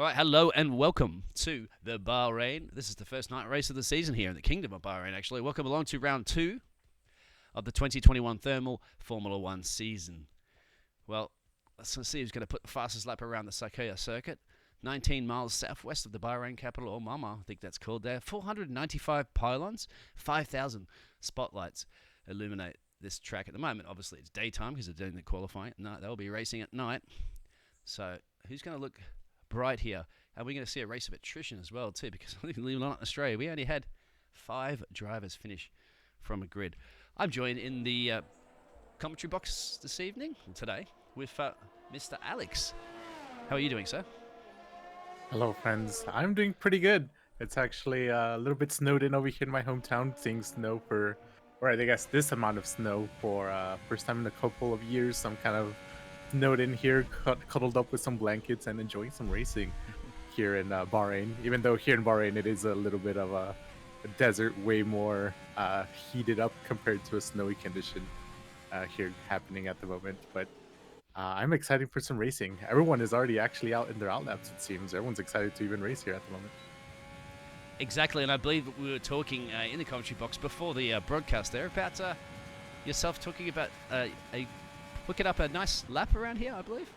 All right, hello and welcome to the Bahrain. This is the first night race of the season here in the Kingdom of Bahrain, actually. Welcome along to round 2 of the 2021 Thermal Formula 1 season. Well, let's see who's going to put the fastest lap around the Sakhaya circuit. 19 miles southwest of the Bahrain capital, or Mama, I think that's called there. 495 pylons, 5,000 spotlights illuminate this track at the moment. Obviously, it's daytime because they're doing the qualifying. No, they'll be racing at night. So, who's going to look bright here? And we're going to see a race of attrition as well too, because believe it or not, in Australia we only had 5 drivers finish from a grid. I'm joined in the commentary box this evening, today, with Mr. Alex. How are you doing, sir? Hello, friends. I'm doing pretty good. It's actually a little bit snowed in over here in my hometown, seeing snow for, or I guess this amount of snow for first time in a couple of years. I'm kind of snowed in here, cuddled up with some blankets and enjoying some racing here in Bahrain. Even though here in Bahrain it is a little bit of a desert, way more heated up compared to a snowy condition here happening at the moment. But I'm excited for some racing. Everyone is already actually out in their outlaps, it seems. Everyone's excited to even race here at the moment. Exactly, and I believe we were talking in the commentary box before the broadcast there about yourself talking about hooking up a nice lap around here, I believe.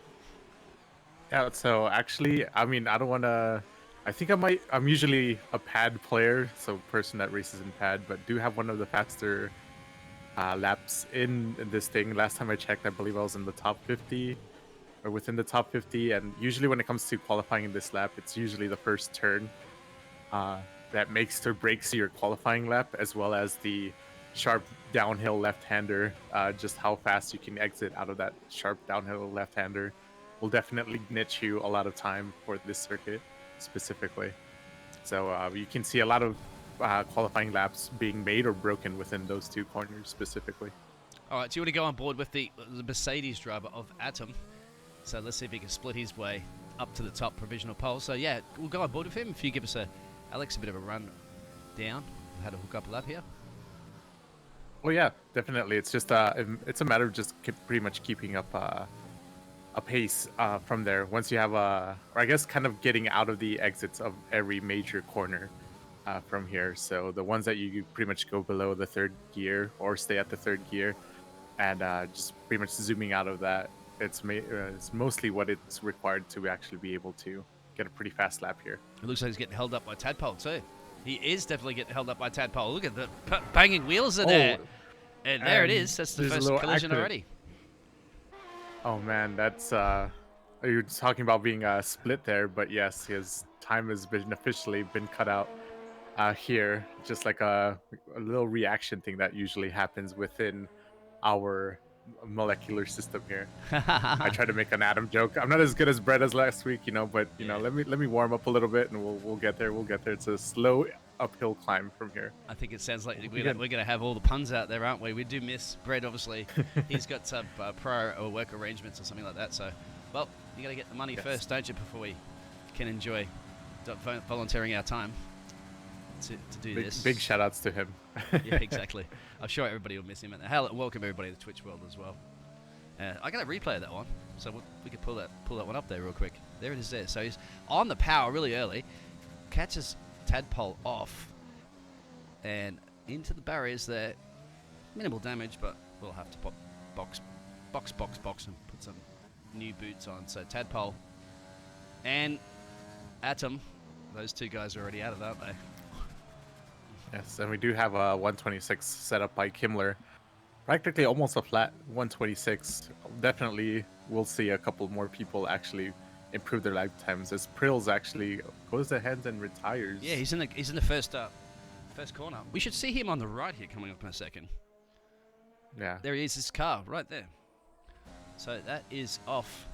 Yeah, so actually, I mean, I don't want to. I think I'm usually a pad player, so person that races in pad, but do have one of the faster laps in this thing. Last time I checked, I believe I was in the top 50 or within the top 50. And usually, when it comes to qualifying in this lap, it's usually the first turn that makes or breaks your qualifying lap, as well as the sharp downhill left-hander. Just how fast you can exit out of that sharp downhill left-hander will definitely niche you a lot of time for this circuit specifically. So you can see a lot of qualifying laps being made or broken within those two corners specifically. All right, so you want to go on board with the Mercedes driver of Atom. So let's see if he can split his way up to the top provisional pole. So yeah, we'll go on board with him. If you give us Alex a bit of a run down, how to hook up a lap here. Well, yeah, definitely. It's just it's a matter of just pretty much keeping up a pace from there. Once you have or I guess kind of getting out of the exits of every major corner from here. So the ones that you pretty much go below the third gear or stay at the third gear, and just pretty much zooming out of that. It's mostly what it's required to actually be able to get a pretty fast lap here. It looks like he's getting held up by Tadpole too. He is definitely getting held up by Tadpole. Look at the banging wheels are there. And there it is. That's the first collision already. Oh man, that's you're talking about being split there, but yes, his time has been officially been cut out here. Just like a little reaction thing that usually happens within our molecular system here. I try to make an atom joke. I'm not as good as Brett as last week, but let me warm up a little bit and we'll get there. We'll get there. It's a slow uphill climb from here. I think it sounds like we're going to have all the puns out there, aren't we? We do miss Brett, obviously. He's got some prior or work arrangements or something like that. So, well, you got to get the money first, don't you, before we can enjoy volunteering our time to do this. Big shout outs to him. Yeah, exactly. I'm sure everybody will miss him. And welcome everybody to the Twitch world as well. I got a replay of that one, so we could pull that one up there real quick. There it is there. So he's on the power really early, catches Tadpole off, and into the barriers there. Minimal damage, but we'll have to box and put some new boots on. So Tadpole and Atom, those two guys are already out of that, aren't they? Yes, and we do have a 126 set up by Kimmler. Practically almost a flat 126. Definitely we'll see a couple more people actually improve their lifetimes as Prills actually goes ahead and retires. Yeah, he's in the first corner. We should see him on the right here coming up in a second. Yeah. There he is, his car right there. So that is off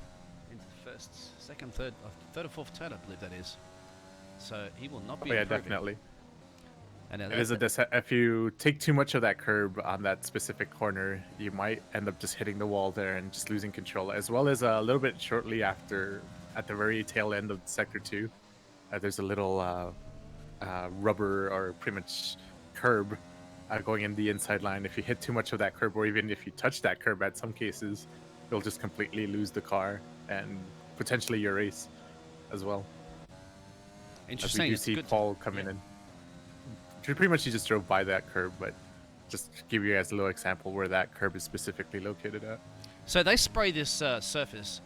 into the first, second, third or fourth turn, I believe that is. So he will not be improving. Definitely. And it is if you take too much of that curb on that specific corner, you might end up just hitting the wall there and just losing control, as well as a little bit shortly after, at the very tail end of Sector 2, there's a little rubber or pretty much curb going in the inside line. If you hit too much of that curb, or even if you touch that curb at some cases, you'll just completely lose the car and potentially your race as well. As we Interesting. do It's see good. Paul coming in. Pretty much he just drove by that curb, but just to give you guys a little example where that curb is specifically located at. So they spray this surface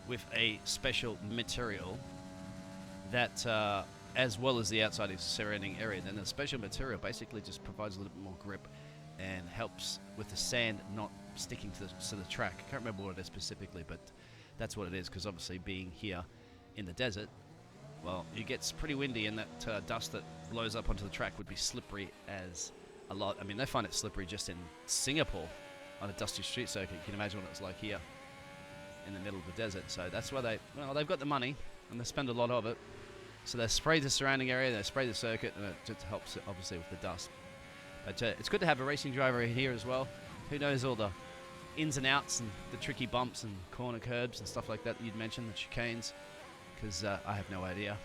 with a special material that, as well as the outside of the surrounding area, then the special material basically just provides a little bit more grip and helps with the sand not sticking to the track. I can't remember what it is specifically, but that's what it is, because obviously being here in the desert, well, it gets pretty windy, and that dust that blows up onto the track would be slippery as a lot. I mean, they find it slippery just in Singapore on a dusty street circuit. You can imagine what it's like here in the middle of the desert. So that's why they've got the money, and they spend a lot of it. So they spray the surrounding area, they spray the circuit, and it just helps, obviously, with the dust. But it's good to have a racing driver here as well, who knows all the ins and outs and the tricky bumps and corner curbs and stuff like that you'd mentioned, the chicanes, because I have no idea.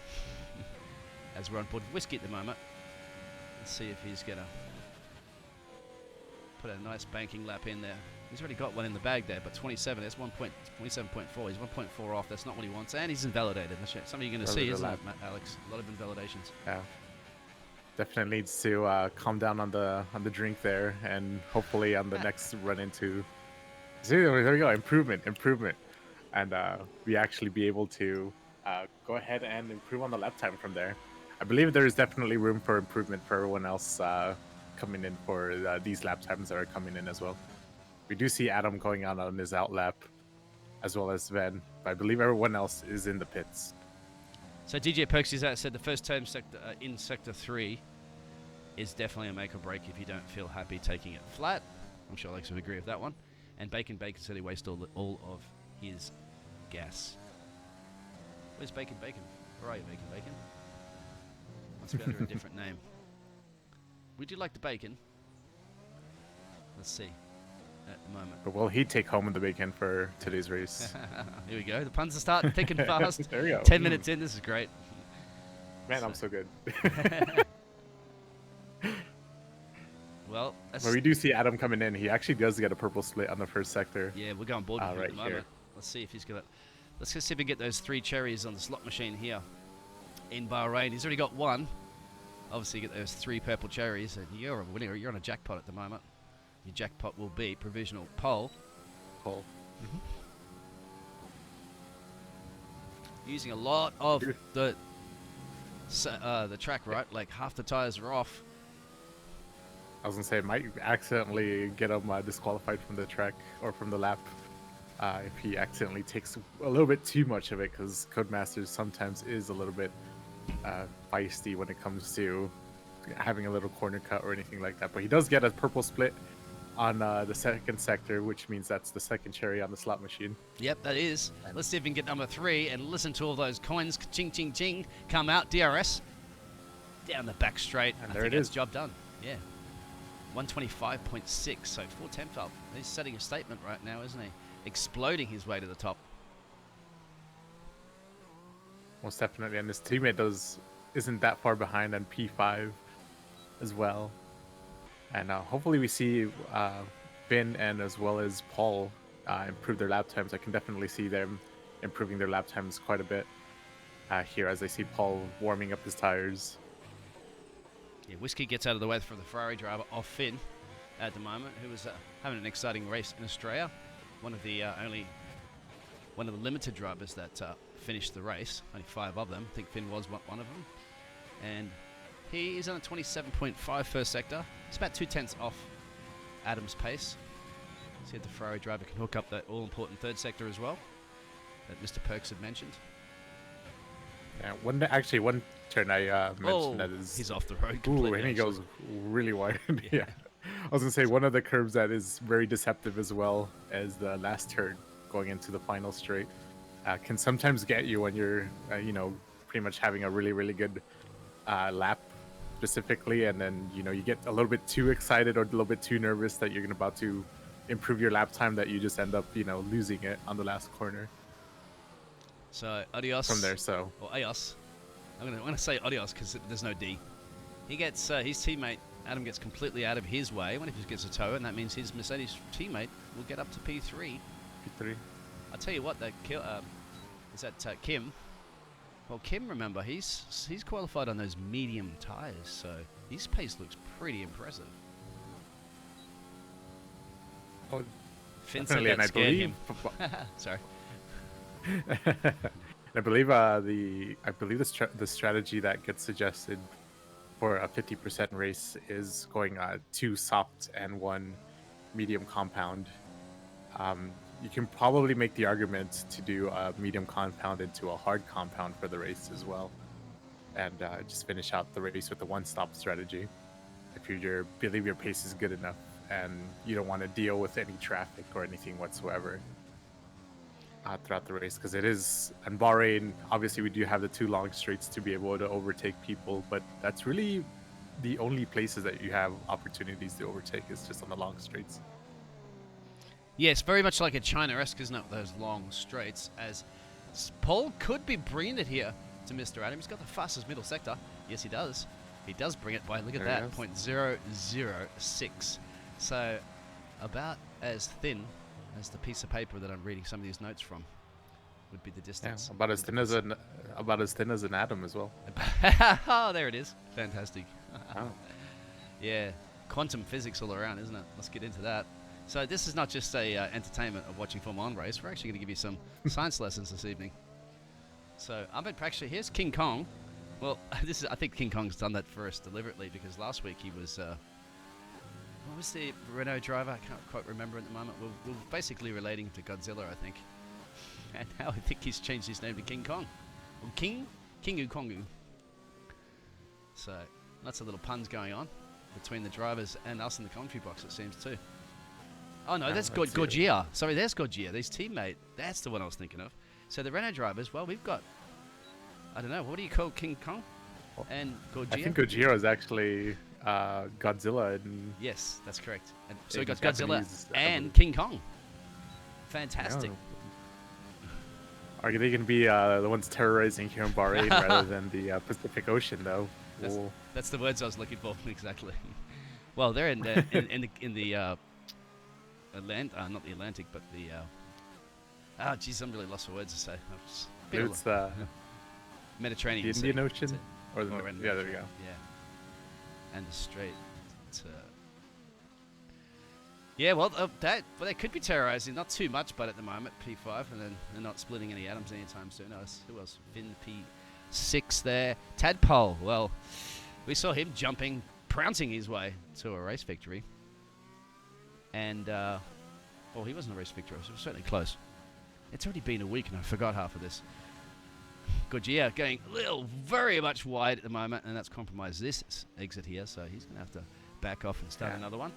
As we're on board with Whiskey at the moment, let's see if he's going to put a nice banking lap in there. He's already got one in the bag there, but 27, that's 27.4. He's 1.4 off. That's not what he wants, and he's invalidated. That's something you're going to see, isn't it, Alex? A lot of invalidations. Yeah. Definitely needs to calm down on the drink there, and hopefully on the next run into. See, there we go, improvement, and we actually be able to go ahead and improve on the lap time from there. I believe there is definitely room for improvement for everyone else coming in for these lap times that are coming in as well. We do see Adam going on his out lap, as well as Sven. But I believe everyone else is in the pits. So DJ Perks is out, said the first term in Sector 3 is definitely a make or break if you don't feel happy taking it flat. I'm sure Alex would agree with that one. And Bacon said he wasted all of his gas. Where's Bacon? Where are you, Bacon? Must be under a different name. Would you like the bacon? Let's see. At the moment. But will he take home the bacon for today's race? Here we go. The puns are starting thick and fast. There we go. 10 minutes in. This is great. Man, I'm so good. Well, we do see Adam coming in. He actually does get a purple split on the first sector. Yeah, we're going board with him right at the moment. here. Let's see if he's got it. Let's just see if we can get those 3 cherries on the slot machine here in Bahrain. He's already got 1. Obviously, you get those 3 purple cherries, and you're a winner. You're on a jackpot at the moment. Your jackpot will be provisional pole. Using a lot of the track, right? Like half the tires are off. I was gonna say, might accidentally get him disqualified from the track or from the lap if he accidentally takes a little bit too much of it, because Codemasters sometimes is a little bit feisty when it comes to having a little corner cut or anything like that. But he does get a purple split on the second sector, which means that's the second cherry on the slot machine. Yep, that is. Let's see if we can get number 3 and listen to all those coins, ching, ching, ching, come out. DRS down the back straight. And I there think it that's is. job done. Yeah. 125.6, so 4/10 up. He's setting a statement right now, isn't he? Exploding his way to the top. Most definitely, and his teammate isn't that far behind on P5 as well. And hopefully we see Finn and as well as Paul improve their lap times. I can definitely see them improving their lap times quite a bit here, as I see Paul warming up his tires. Yeah, Whiskey gets out of the way for the Ferrari driver off Finn at the moment, who was having an exciting race in Australia. One of the limited drivers that finished the race. Only 5 of them. I think Finn was one of them. And he is on a 27.5 first sector. It's about 2/10 off Adam's pace. See if the Ferrari driver can hook up that all-important third sector as well that Mr. Perks had mentioned. Yeah, one turn I mentioned that is... he's off the road Ooh, completely. and he goes really wide. Yeah. Yeah. I was going to say, one of the curves that is very deceptive as well as the last turn going into the final straight can sometimes get you when you're, pretty much having a really, really good lap specifically, and then you get a little bit too excited or a little bit too nervous that you're about to improve your lap time, that you just end up losing it on the last corner. So adios From there, so or adios. I'm gonna say adios because there's no D. He gets his teammate Adam gets completely out of his way when he gets a tow, and that means his Mercedes teammate will get up to P3. P3. I'll tell you what, that Kim, Well, Kim, remember, he's qualified on those medium tyres, so his pace looks pretty impressive. Oh, Finn said definitely, that and I scared believe. him. Sorry. I believe the strategy that gets suggested for a 50% race is going 2 soft and 1 medium compound. You can probably make the argument to do a medium compound into a hard compound for the race as well, and just finish out the race with the 1-stop strategy. If you believe your pace is good enough and you don't want to deal with any traffic or anything whatsoever throughout the race, because it is in Bahrain. Obviously, we do have the 2 long straights to be able to overtake people, but that's really the only places that you have opportunities to overtake is just on the long straights. Yes, very much like a China-esque, isn't it? Those long straights. As Paul could be bringing it here to Mr. Adam. He's got the fastest middle sector. Yes, he does. He does bring it by, look at that, 0.006. So about as thin as the piece of paper that I'm reading some of these notes from would be the distance. Yeah, about as thin as an atom as well. Oh, there it is. Fantastic. Oh. Yeah, quantum physics all around, isn't it? Let's get into that. So this is not just a entertainment of watching Formula 1 race. We're actually going to give you some science lessons this evening. So Ahmed Praksha, here's King Kong. Well, I think King Kong's done that for us deliberately, because last week he was what was the Renault driver? I can't quite remember at the moment. We're basically relating to Godzilla, I think. And now I think he's changed his name to King Kong. Or Kingu Kongu. So lots of little puns going on between the drivers and us in the commentary box, it seems, too. Oh, no, that's Gorgia. Sorry, there's Gorgia. His teammate. That's the one I was thinking of. So the Renault drivers, well, we've got, I don't know, what do you call King Kong and Gorgia? I think Gojira is actually Godzilla. Yes, that's correct. And so we in got Godzilla Japanese, and King Kong. Fantastic. Are they going to be the ones terrorizing here in Bahrain rather than the Pacific Ocean, though? That's the words I was looking for. Exactly. Well, they're in the not the Atlantic, but the geez, I'm really lost for words to say. It's the Mediterranean. The Indian Ocean, or the yeah, there we go. Yeah, and the Strait. Yeah, well, they could be terrorizing, not too much, but at the moment, P5, and then they're not splitting any atoms anytime soon. Who else? Finn P6 there. Tadpole, well, we saw him jumping, pouncing his way to a race victory. And, well, he wasn't a race victory, so it was certainly close. It's already been a week, and I forgot half of this. Gojia going very much wide at the moment, and that's compromised this exit here, so he's going to have to back off and start another one.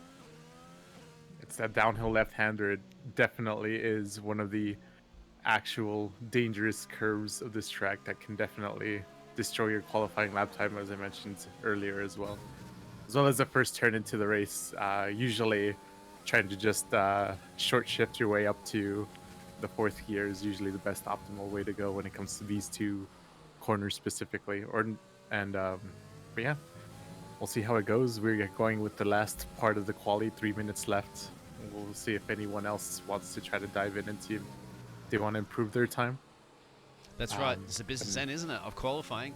It's that downhill left-hander. It definitely is one of the actual dangerous curves of this track that can definitely destroy your qualifying lap time, as I mentioned earlier as well. As well as the first turn into the race, usually trying to just short shift your way up to the 4th gear is usually the best optimal way to go when it comes to these 2 corners specifically. But yeah, we'll see how it goes. We're going with the last part of the quali, 3 minutes left. We'll see if anyone else wants to try to dive in and see if they want to improve their time. That's right. It's a business end, isn't it, of qualifying.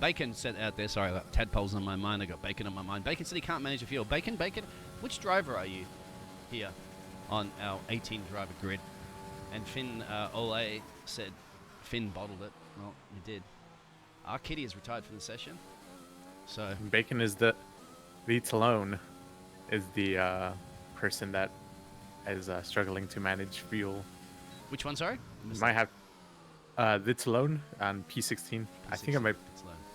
Bacon said out there, sorry, Tadpole's on my mind. I got Bacon on my mind. Bacon said he can't manage a field. Bacon, which driver are you here on our 18-driver grid? And Finn Ole said Finn bottled it. Well, he did. Our Kitty is retired from the session. So Bacon is the Talone is the person that is struggling to manage fuel. Which one, sorry? Might have the Talone on P16. I think I might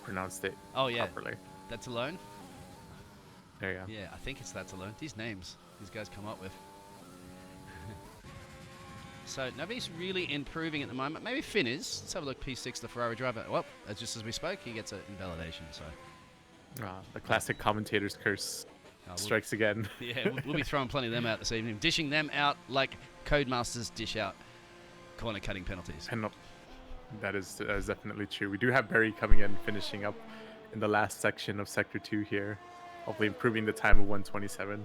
pronounced it properly. That's alone? There you go. Yeah, I think it's that's alone. These names these guys come up with. So nobody's really improving at the moment. Maybe Finn is. Let's have a look. P6, the Ferrari driver. Well, just as we spoke, he gets an invalidation. So the classic commentator's curse strikes again. Yeah, we'll be throwing plenty of them out this evening, dishing them out like Codemasters dish out corner cutting penalties. That is definitely true. We do have Barry coming in, finishing up in the last section of Sector 2 here, hopefully improving the time of 1:27.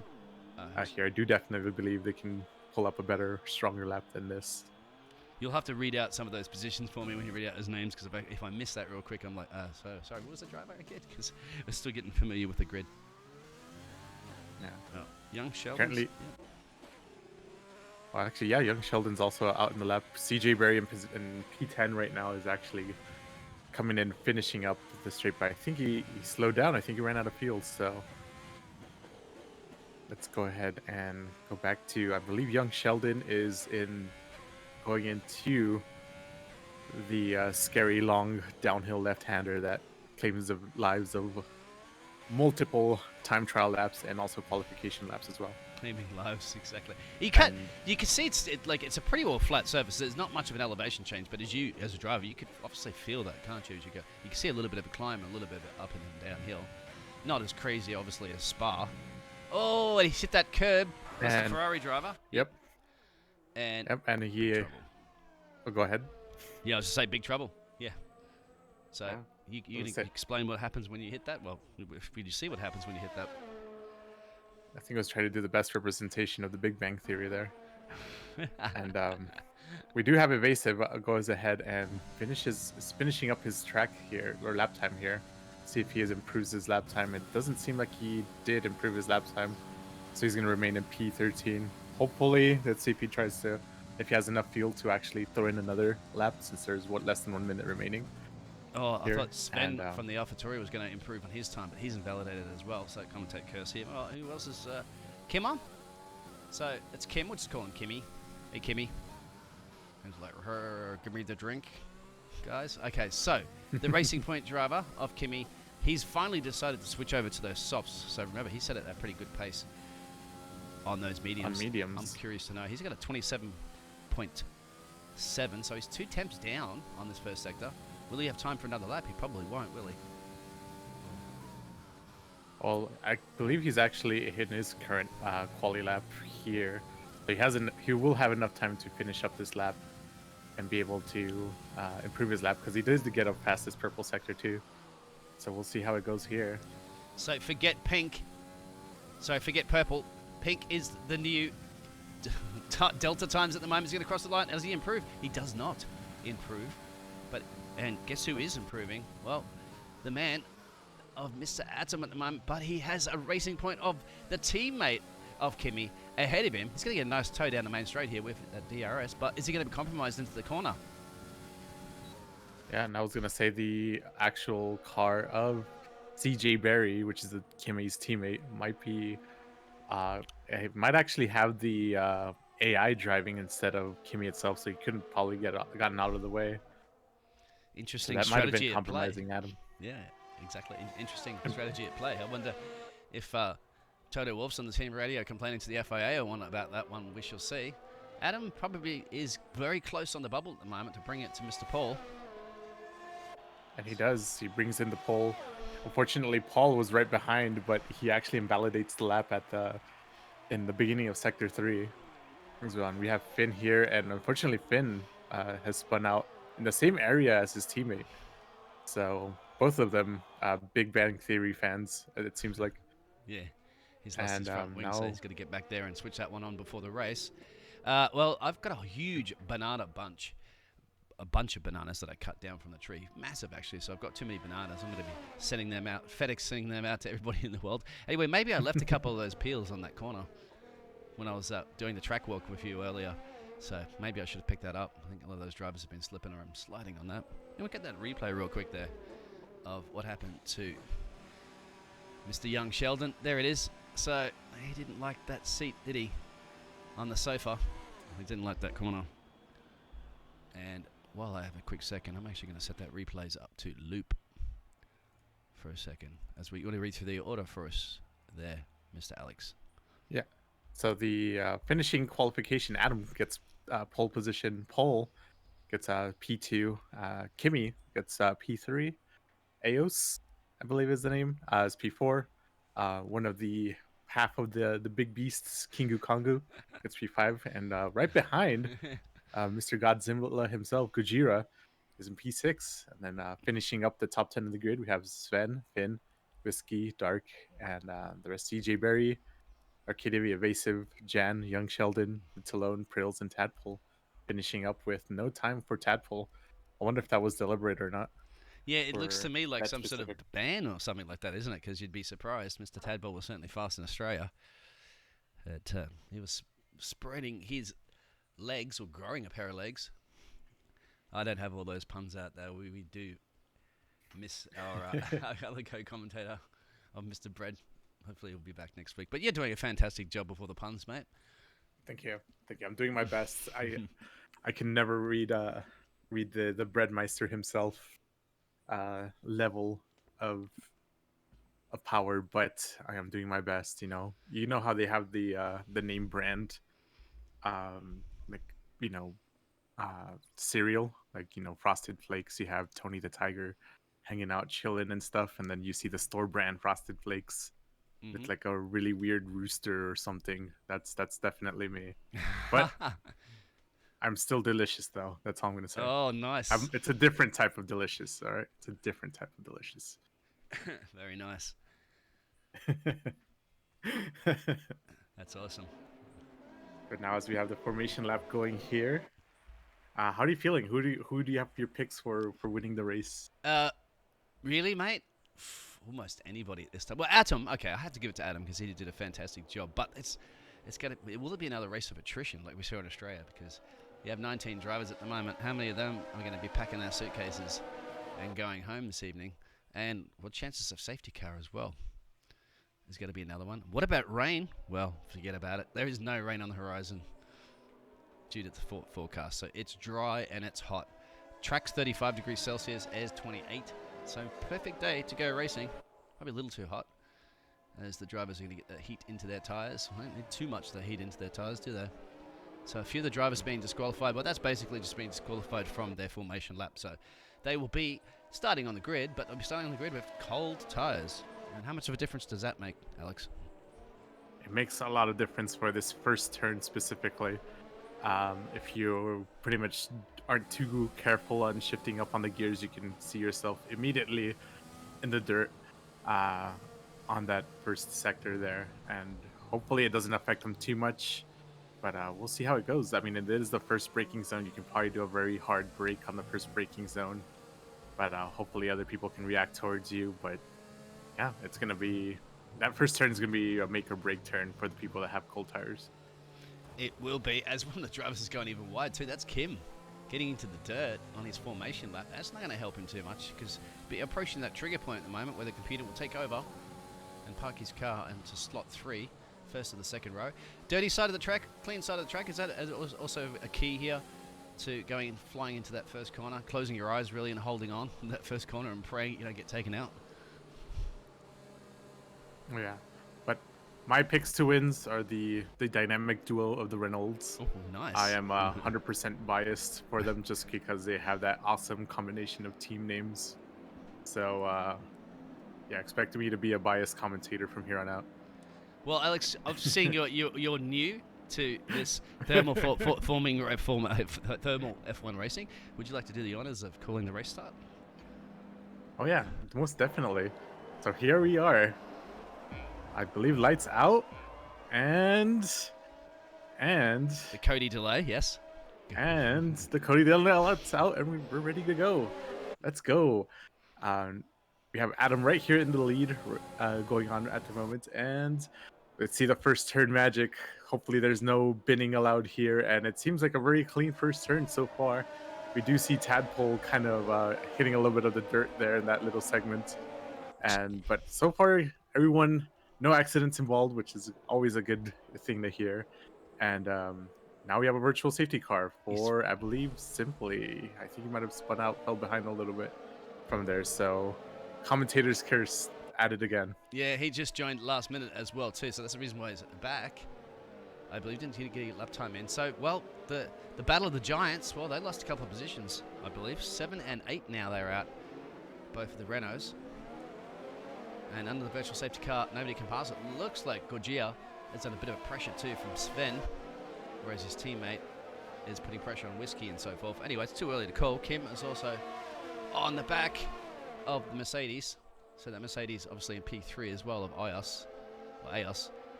Here, I do definitely believe they can pull up a better, stronger lap than this. You'll have to read out some of those positions for me when you read out those names, because if I miss that real quick, I'm like, so sorry, what was the driver again? Because we're still getting familiar with the grid. Yeah. Oh, Young Sheldon's. Currently, Yeah. well, actually, yeah, Young Sheldon's also out in the lap. CJ Berry in P10 right now is actually coming in, finishing up the straight, but I think he slowed down. I think he ran out of fuel. So let's go ahead and go back to, I believe Young Sheldon is in going into the scary long downhill left-hander that claims the lives of multiple time trial laps and also qualification laps as well. Claiming lives, exactly. And You can see it's a pretty well flat surface. There's not much of an elevation change, but as a driver, you could obviously feel that, can't you? As you go, you can see a little bit of a climb, and a little bit of it up and downhill. Not as crazy, obviously, as Spa. Oh, and he hit that curb. That's the Ferrari driver. Yep. And And he. trouble. Oh, go ahead. Yeah, I was just say big trouble. Yeah. So Yeah. you can explain what happens when you hit that? Well, you see what happens when you hit that. I think I was trying to do the best representation of the Big Bang Theory there. And we do have Evasive goes ahead and is finishing up his track here, or lap time here. See if he has improves his lap time. It doesn't seem like he did improve his lap time. So he's going to remain in P13. Hopefully, let's see if he tries to, if he has enough fuel to actually throw in another lap, since there's less than 1 minute remaining. Oh, here. I thought Sven from the AlphaTauri was going to improve on his time, but he's invalidated as well. So commentate curse here. Oh, who else is Kimmer? So it's Kim. We'll just call him Kimmy. Hey, Kimmy. And like, give me the drink, guys. Okay, so the Racing Point driver of Kimmy, he's finally decided to switch over to those softs. So remember, he set it at a pretty good pace on those mediums. On mediums. I'm curious to know. He's got a 27.7, so he's 2 temps down on this first sector. Will he have time for another lap? He probably won't, will he? Well, I believe he's actually in his current quali lap here. So he will have enough time to finish up this lap and be able to improve his lap, because he does get up past this purple sector too. So we'll see how it goes here. So forget pink. Sorry, forget purple. Pink is the new Delta times at the moment. He's going to cross the line. Does he improve? He does not improve. And guess who is improving? Well, the man of Mr. Atom at the moment, but he has a Racing Point of the teammate of Kimi ahead of him. He's going to get a nice toe down the main straight here with a DRS, but is he going to be compromised into the corner? Yeah, and I was going to say the actual car of CJ Berry, which is Kimi's teammate, it might actually have the AI driving instead of Kimi itself, so he couldn't probably gotten out of the way. Interesting so that strategy might have been at compromising play. Adam. Yeah, exactly. Interesting strategy at play. I wonder if Toto Wolff's on the team radio complaining to the FIA about that one. We shall see. Adam probably is very close on the bubble at the moment to bring it to Mr. Paul. And he does. He brings in the pole. Unfortunately, Paul was right behind, but he actually invalidates the lap in the beginning of Sector 3. We have Finn here, and unfortunately, Finn has spun out in the same area as his teammate. So both of them Big Bang Theory fans, it seems like. Yeah, he's lost his front wing, so he's got to get back there and switch that one on before the race. Well, I've got a huge banana bunch. A bunch of bananas that I cut down from the tree. Massive, actually, so I've got too many bananas. I'm going to be sending them out, FedExing them out to everybody in the world. Anyway, maybe I left a couple of those peels on that corner when I was doing the track walk with you earlier. So maybe I should have picked that up. I think a lot of those drivers have been slipping or I'm sliding on that. And we'll get that replay real quick there of what happened to Mr. Young Sheldon. There it is. So he didn't like that seat, did he? On the sofa. He didn't like that corner. And while I have a quick second, I'm actually going to set that replays up to loop for a second. As we want to read through the order for us there, Mr. Alex. Yeah. So the finishing qualification, Adam gets pole position. Paul gets P2. Kimi gets P3. Eos, I believe is the name, is P4. One of the half of the big beasts, Kingu Kongu, gets P5. And right behind Mr. Godzilla himself, Gojira, is in P6. And then finishing up the top 10 of the grid, we have Sven, Finn, Whiskey, Dark, and the rest CJ Berry, Arcadia, Evasive, Jan, Young Sheldon, Talone, Prills, and Tadpole. finishing up with no time for Tadpole. I wonder if that was deliberate or not Yeah, it looks to for me like that some sort of specific. ban or something like that, isn't it? Because you'd be surprised. Mr. Tadpole was certainly fast in Australia. He was spreading his legs or growing a pair of legs. I don't have all those puns out there. We do miss our, our other co-commentator of Mr. Bread. Hopefully he'll be back next week. But you're doing a fantastic job before the puns, mate. Thank you, thank you. I'm doing my best. I can never read the Breadmeister himself level of power, but I am doing my best. You know how they have the name brand, like you know cereal, like Frosted Flakes. You have Tony the Tiger hanging out, chilling and stuff, and then you see the store brand Frosted Flakes with like a really weird rooster or something. That's definitely me. But I'm still delicious, though. That's all I'm gonna say. Oh, nice. It's a different type of delicious. All right, it's a different type of delicious. Very nice. That's awesome. But now, as we have the formation lap going here, how are you feeling? Who do you have your picks for winning the race? Really, mate? Almost anybody at this time. Well, Atom. Okay, I have to give it to Adam because he did a fantastic job. But will it be another race of attrition like we saw in Australia? Because you have 19 drivers at the moment. How many of them are going to be packing their suitcases and going home this evening? And what chances of safety car as well? There's going to be another one. What about rain? Well, forget about it. There is no rain on the horizon due to the forecast. So it's dry and it's hot. Track's 35 degrees Celsius, air's 28. So perfect day to go racing. Probably a little too hot, as the drivers are going to get the heat into their tyres. They don't need too much of the heat into their tyres, do they? So a few of the drivers being disqualified, but that's basically just being disqualified from their formation lap. So they will be starting on the grid, but they'll be starting on the grid with cold tyres. And how much of a difference does that make, Alex? It makes a lot of difference for this first turn specifically. If you pretty much aren't too careful on shifting up on the gears, you can see yourself immediately in the dirt on that first sector there. And hopefully it doesn't affect them too much, but we'll see how it goes. I mean, it is the first braking zone. You can probably do a very hard brake on the first braking zone, but hopefully other people can react towards you. But yeah, it's going to be... That first turn is going to be a make or break turn for the people that have cold tires. It will be, as one of the drivers is going even wide too. That's Kim getting into the dirt on his formation lap. That's not going to help him too much because we're approaching that trigger point at the moment where the computer will take over and park his car into slot 3, first of the second row. Dirty side of the track, clean side of the track. Is that also a key here to flying into that first corner, closing your eyes really and holding on in that first corner and praying you don't get taken out? Yeah, but my picks to wins are the dynamic duo of the Renaults. Oh, nice. I am 100% biased for them just because they have that awesome combination of team names. So, yeah, expect me to be a biased commentator from here on out. Well, Alex, I'm seeing you're new to this thermal thermal F1 racing. Would you like to do the honors of calling the race start? Oh yeah, most definitely. So here we are. I believe lights out, and the Cody delay, yes. And the Cody delay lights out, and we're ready to go. Let's go. We have Adam right here in the lead, going on at the moment, and let's see the first turn magic. Hopefully there's no binning allowed here, and it seems like a very clean first turn so far. We do see Tadpole kind of hitting a little bit of the dirt there in that little segment, but so far everyone, no accidents involved, which is always a good thing to hear. And now we have a virtual safety car for, I believe, Simply. I think he might have spun out, fell behind a little bit from there. So commentator's curse added again. Yeah, he just joined last minute as well too, so that's the reason why he's back. I believe didn't he get a lap time in. So, well, the battle of the giants, well, they lost a couple of positions, I believe. 7 and 8 now they're out, both of the Renaults. And under the virtual safety car, nobody can pass it. Looks like Gorgia has under a bit of pressure too from Sven, whereas his teammate is putting pressure on Whiskey and so forth. Anyway, it's too early to call. Kim is also on the back of the Mercedes. So that Mercedes obviously in P3 as well of AOS.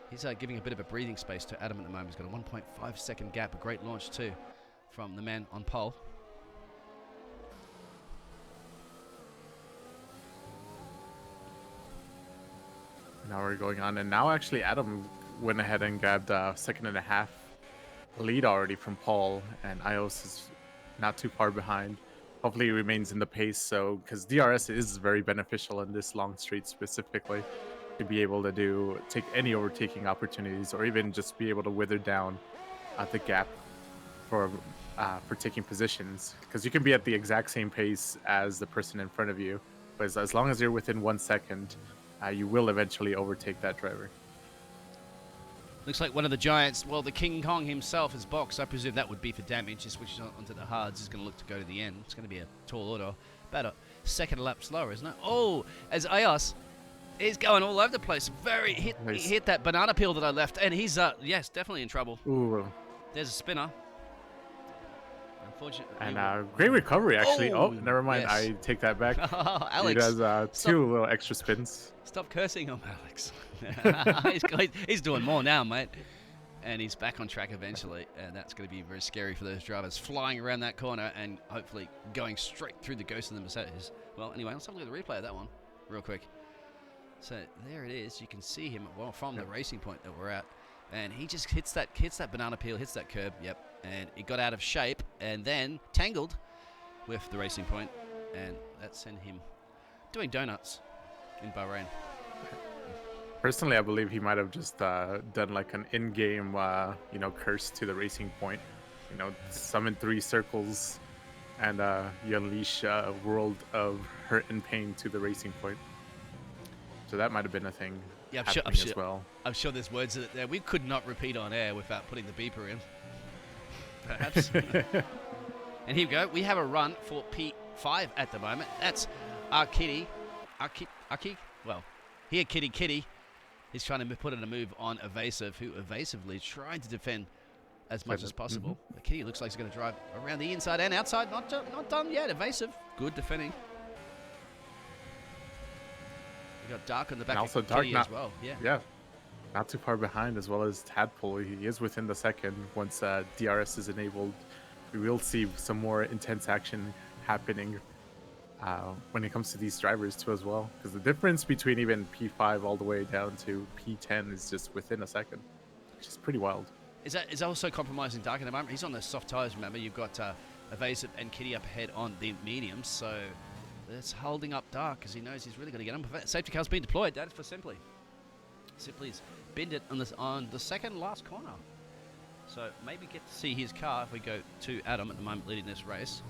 He's giving a bit of a breathing space to Adam at the moment. He's got a 1.5 second gap, a great launch too from the man on pole. Now we're going on, and now actually Adam went ahead and grabbed a 1.5 lead already from Paul, and Ios is not too far behind. Hopefully he remains in the pace, so because DRS is very beneficial in this long straight specifically, to be able to take any overtaking opportunities, or even just be able to wither down the gap for taking positions, because you can be at the exact same pace as the person in front of you, but as long as you're within 1 second, you will eventually overtake that driver. Looks like one of the giants, well, the King Kong himself is boxed. I presume that would be for damage. He switches onto the hards. He's going to look to go to the end. It's going to be a tall order. About a second lap slower, isn't it? Oh, as Ios is going all over the place. He hit that banana peel that I left, and he's, yes, definitely in trouble. Ooh. There's a spinner. Unfortunately. And great recovery, actually. Oh, never mind. Yes. I take that back. Alex. He does two little extra spins. Stop cursing him, Alex. He's doing more now, mate. And he's back on track eventually. And that's going to be very scary for those drivers. Flying around that corner and hopefully going straight through the ghost of the Mercedes. Well, anyway, let's have a look at the replay of that one real quick. So there it is. You can see him from the racing point that we're at. And he just hits that banana peel, hits that curb. Yep. And he got out of shape and then tangled with the racing point. And that sent him doing donuts in Bahrain. Personally, I believe he might have just done like an in-game, curse to the racing point. Summon 3 circles, and you unleash a world of hurt and pain to the racing point. So that might have been a thing. Yeah, as well. I'm sure there's words that we could not repeat on air without putting the beeper in. Perhaps. And here we go. We have a run for P5 at the moment. That's our Kitty. Well, here Kitty. He's trying to put in a move on Evasive, who evasively trying to defend as much as possible. Mm-hmm. Kitty looks like he's going to drive around the inside and outside. Not done yet. Evasive. Good defending. We got Dark on the back of Kitty as well. Yeah. Not too far behind, as well as Tadpole. He is within the second. Once DRS is enabled, we will see some more intense action happening when it comes to these drivers too as well. Because the difference between even P5 all the way down to P10 is just within a second, which is pretty wild. Is also compromising Dark at the moment. He's on the soft tires, remember. You've got Evasive and Kitty up ahead on the mediums, so that's holding up Dark because he knows he's really going to get him. Safety car's been deployed. That is for Simply. Simply's binned it on the second last corner. So maybe get to see his car if we go to Adam at the moment leading this race.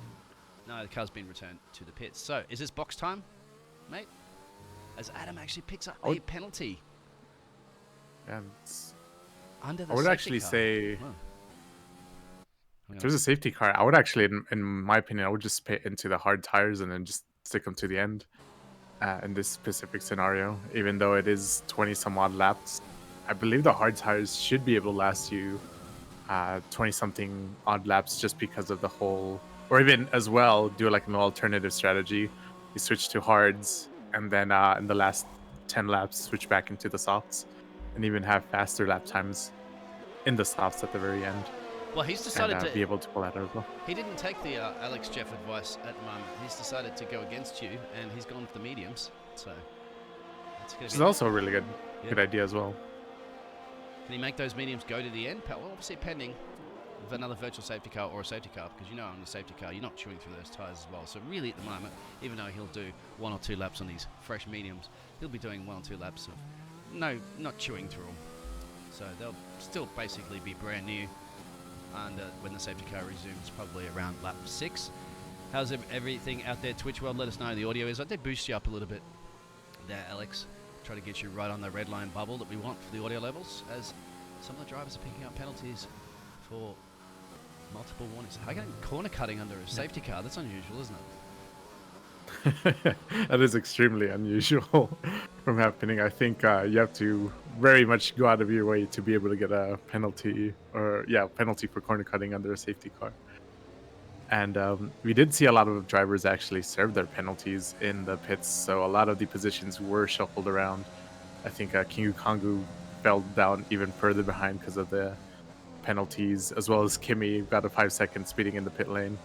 No, the car's been returned to the pits. So is this box time, mate? As Adam actually picks up a penalty. Yeah, under the I would actually say, if there's a safety car, I would actually, in my opinion, I would just pit into the hard tires and then just stick them to the end. In this specific scenario, even though it is 20 some odd laps, I believe the hard tires should be able to last you 20 something odd laps, just because of the whole, or even as well do like an alternative strategy. You switch to hards and then in the last 10 laps switch back into the softs, and even have faster lap times in the softs at the very end. Well, he's decided to be able to pull that over. He didn't take the Alex Jeff advice at the moment. He's decided to go against you, and he's gone for the mediums. So, which is also a really good idea as well. Can he make those mediums go to the end? Well, obviously pending with another virtual safety car or a safety car, because on the safety car you're not chewing through those tires as well. So really, at the moment, even though he'll do 1 or 2 laps on these fresh mediums, he'll be doing 1 or 2 laps of not chewing through them. So they'll still basically be brand new. And when the safety car resumes, probably around lap 6. How's everything out there, Twitch World? Let us know how the audio is. I did boost you up a little bit there, Alex. Try to get you right on the red line bubble that we want for the audio levels, as some of the drivers are picking up penalties for multiple warnings. How can corner cutting under a safety car? That's unusual, isn't it? That is extremely unusual from happening. I think you have to very much go out of your way to be able to get a penalty, penalty for corner cutting under a safety car. And we did see a lot of drivers actually serve their penalties in the pits, so a lot of the positions were shuffled around. I think Kingu Kongu fell down even further behind because of the penalties, as well as Kimi got a 5-second speeding in the pit lane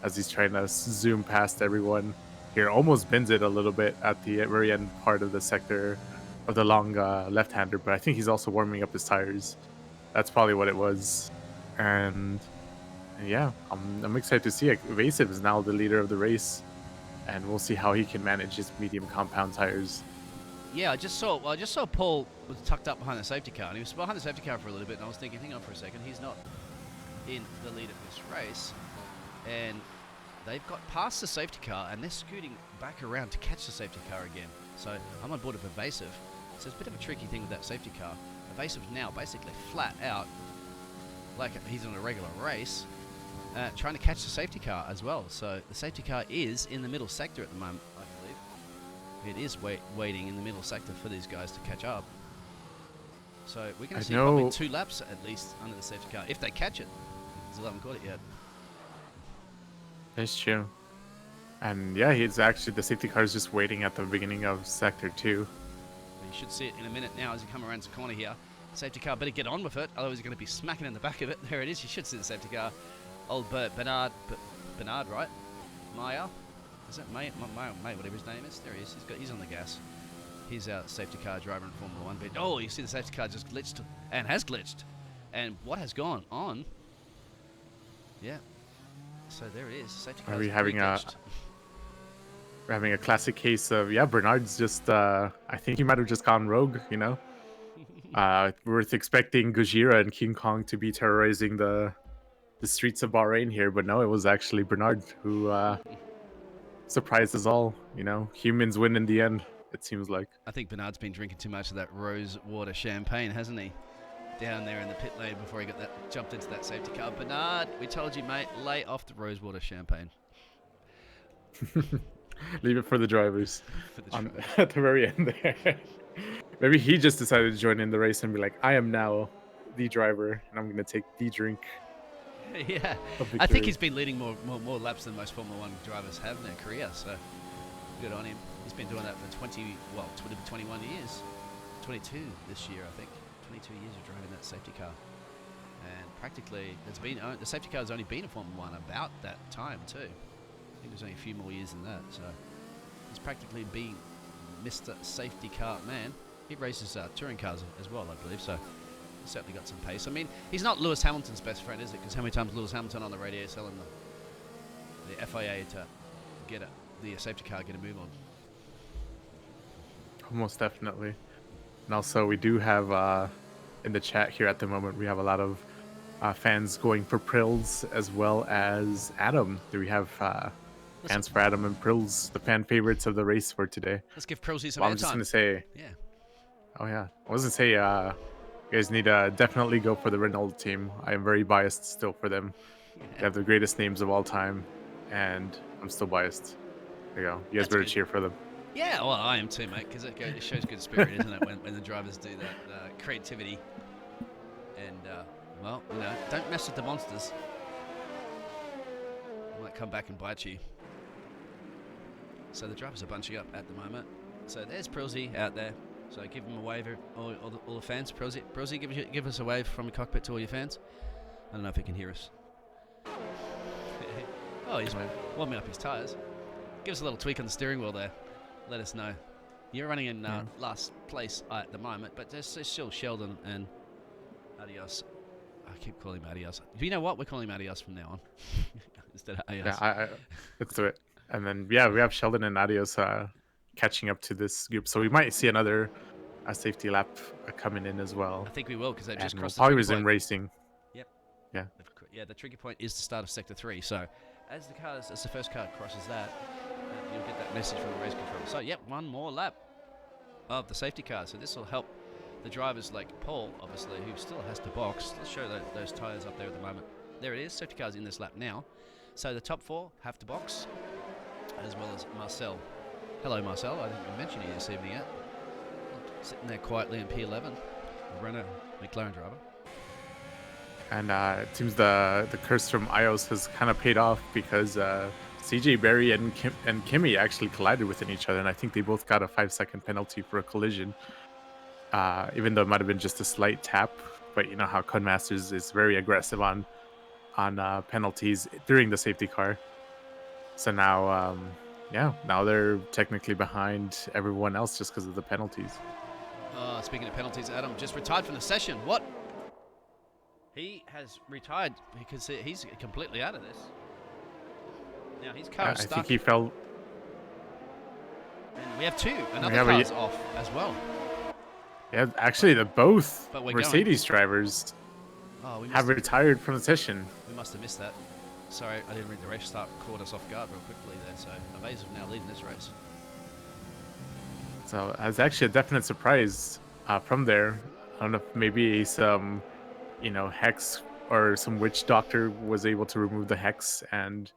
as he's trying to zoom past everyone. Here, almost bends it a little bit at the very end part of the sector of the long left-hander, but I think he's also warming up his tires. That's probably what it was. And yeah, I'm excited to see it. Evasive is now the leader of the race, and we'll see how he can manage his medium compound tires. Yeah, I just saw Paul was tucked up behind the safety car, and he was behind the safety car for a little bit, and I was thinking, hang on for a second, he's not in the lead of this race, and they've got past the safety car, and they're scooting back around to catch the safety car again. So I'm on board with Evasive. So it's a bit of a tricky thing with that safety car. Evasive's now basically flat out, like he's on a regular race, trying to catch the safety car as well. So the safety car is in the middle sector at the moment, I believe. It is waiting in the middle sector for these guys to catch up. So we're going to see probably 2 laps at least under the safety car, if they catch it. Because they haven't caught it yet. That's true. And yeah, he's actually, the safety car is just waiting at the beginning of sector 2. You should see it in a minute now as you come around the corner here. Safety car better get on with it, otherwise you're going to be smacking in the back of it. There it is. You should see the safety car. Old Bernard, right? Maya? Is that May, whatever his name is? There he is. He's on the gas. He's our safety car driver in Formula 1. But oh, you see the safety car just glitched and has glitched. And what has gone on? Yeah. So there it is. Safety car. Are we having we're having a classic case of, yeah, Bernard's just, I think he might have just gone rogue, you know? We're expecting Gojira and King Kong to be terrorizing the streets of Bahrain here, but no, it was actually Bernard who surprised us all, you know? Humans win in the end, it seems like. I think Bernard's been drinking too much of that rose water champagne, hasn't he? Down there in the pit lane before he jumped into that safety car. Bernard, we told you, mate, lay off the rose water champagne. Leave it for the drivers. At the very end there. Maybe he just decided to join in the race and be like, I am now the driver, and I'm going to take the drink. Yeah, I think he's been leading more laps than most Formula 1 drivers have in their career, so good on him. He's been doing that for 21 years. 22 this year, I think. 22 years of driving that safety car. And practically, the safety car has only been in Formula 1 about that time, too. I think there's only a few more years than that, so he's practically been Mr. Safety Car Man. He races touring cars as well, I believe, so he's certainly got some pace. I mean, he's not Lewis Hamilton's best friend, is it? Because how many times Lewis Hamilton on the radio selling the FIA to get the safety car get a move on? Most definitely. And also, we do have in the chat here at the moment, we have a lot of fans going for Prills as well as Adam. Do we have fans for Adam and Prills, the fan favorites of the race for today? Let's give Prills some airtime. I'm just going to say... Yeah. Oh, yeah. I was going to say, you guys need to definitely go for the Renault team. I am very biased still for them. Yeah. They have the greatest names of all time, and I'm still biased. There you go. You guys better cheer for them. Yeah, well, I am too, mate, because it shows good spirit, isn't it, when the drivers do that creativity. And, well, you know, don't mess with the monsters. They might come back and bite you. So the drivers are bunching up at the moment. So there's Prilsy out there. So give him a wave, all the fans. Prilsy, give us a wave from the cockpit to all your fans. I don't know if he can hear us. Oh, he's warming up his tyres. Give us a little tweak on the steering wheel there. Let us know. You're running in last place at the moment, but there's still Sheldon and Adios. I keep calling him Adios. You know what? We're calling him Adios from now on. Instead of Adios. Yeah, let's do it. And then, yeah, we have Sheldon and Adios catching up to this group. So we might see another safety lap coming in as well. I think we will, because they've just crossed the trigger point. Probably resume racing. Yep. Yeah. Yeah, the trigger point is the start of Sector 3. So as the first car crosses that, you'll get that message from the race control. So, yep, one more lap of the safety car. So this will help the drivers like Paul, obviously, who still has to box. Let's show those tyres up there at the moment. There it is. Safety car's in this lap now. So the top 4 have to box, as well as Marcel. Hello, Marcel. I didn't mention you this evening yet. Sitting there quietly in P11. Renault McLaren driver. And it seems the curse from Ios has kind of paid off, because CJ Berry and Kimi actually collided within each other, and I think they both got a 5-second penalty for a collision. Even though it might have been just a slight tap, but you know how Codemasters is very aggressive on penalties during the safety car. So now, now they're technically behind everyone else just because of the penalties. Speaking of penalties, Adam just retired from the session. What? He has retired because he's completely out of this. Now his car is I stuck. think he fell. And we have another car's off as well. Yeah, actually, both But we're Mercedes drivers have retired from the session. We must have missed that. Sorry, I didn't read the race start. Caught us off guard real quickly there. So Evasive now leading this race. So it's actually a definite surprise from there. I don't know if maybe some, hex or some witch doctor was able to remove the hex and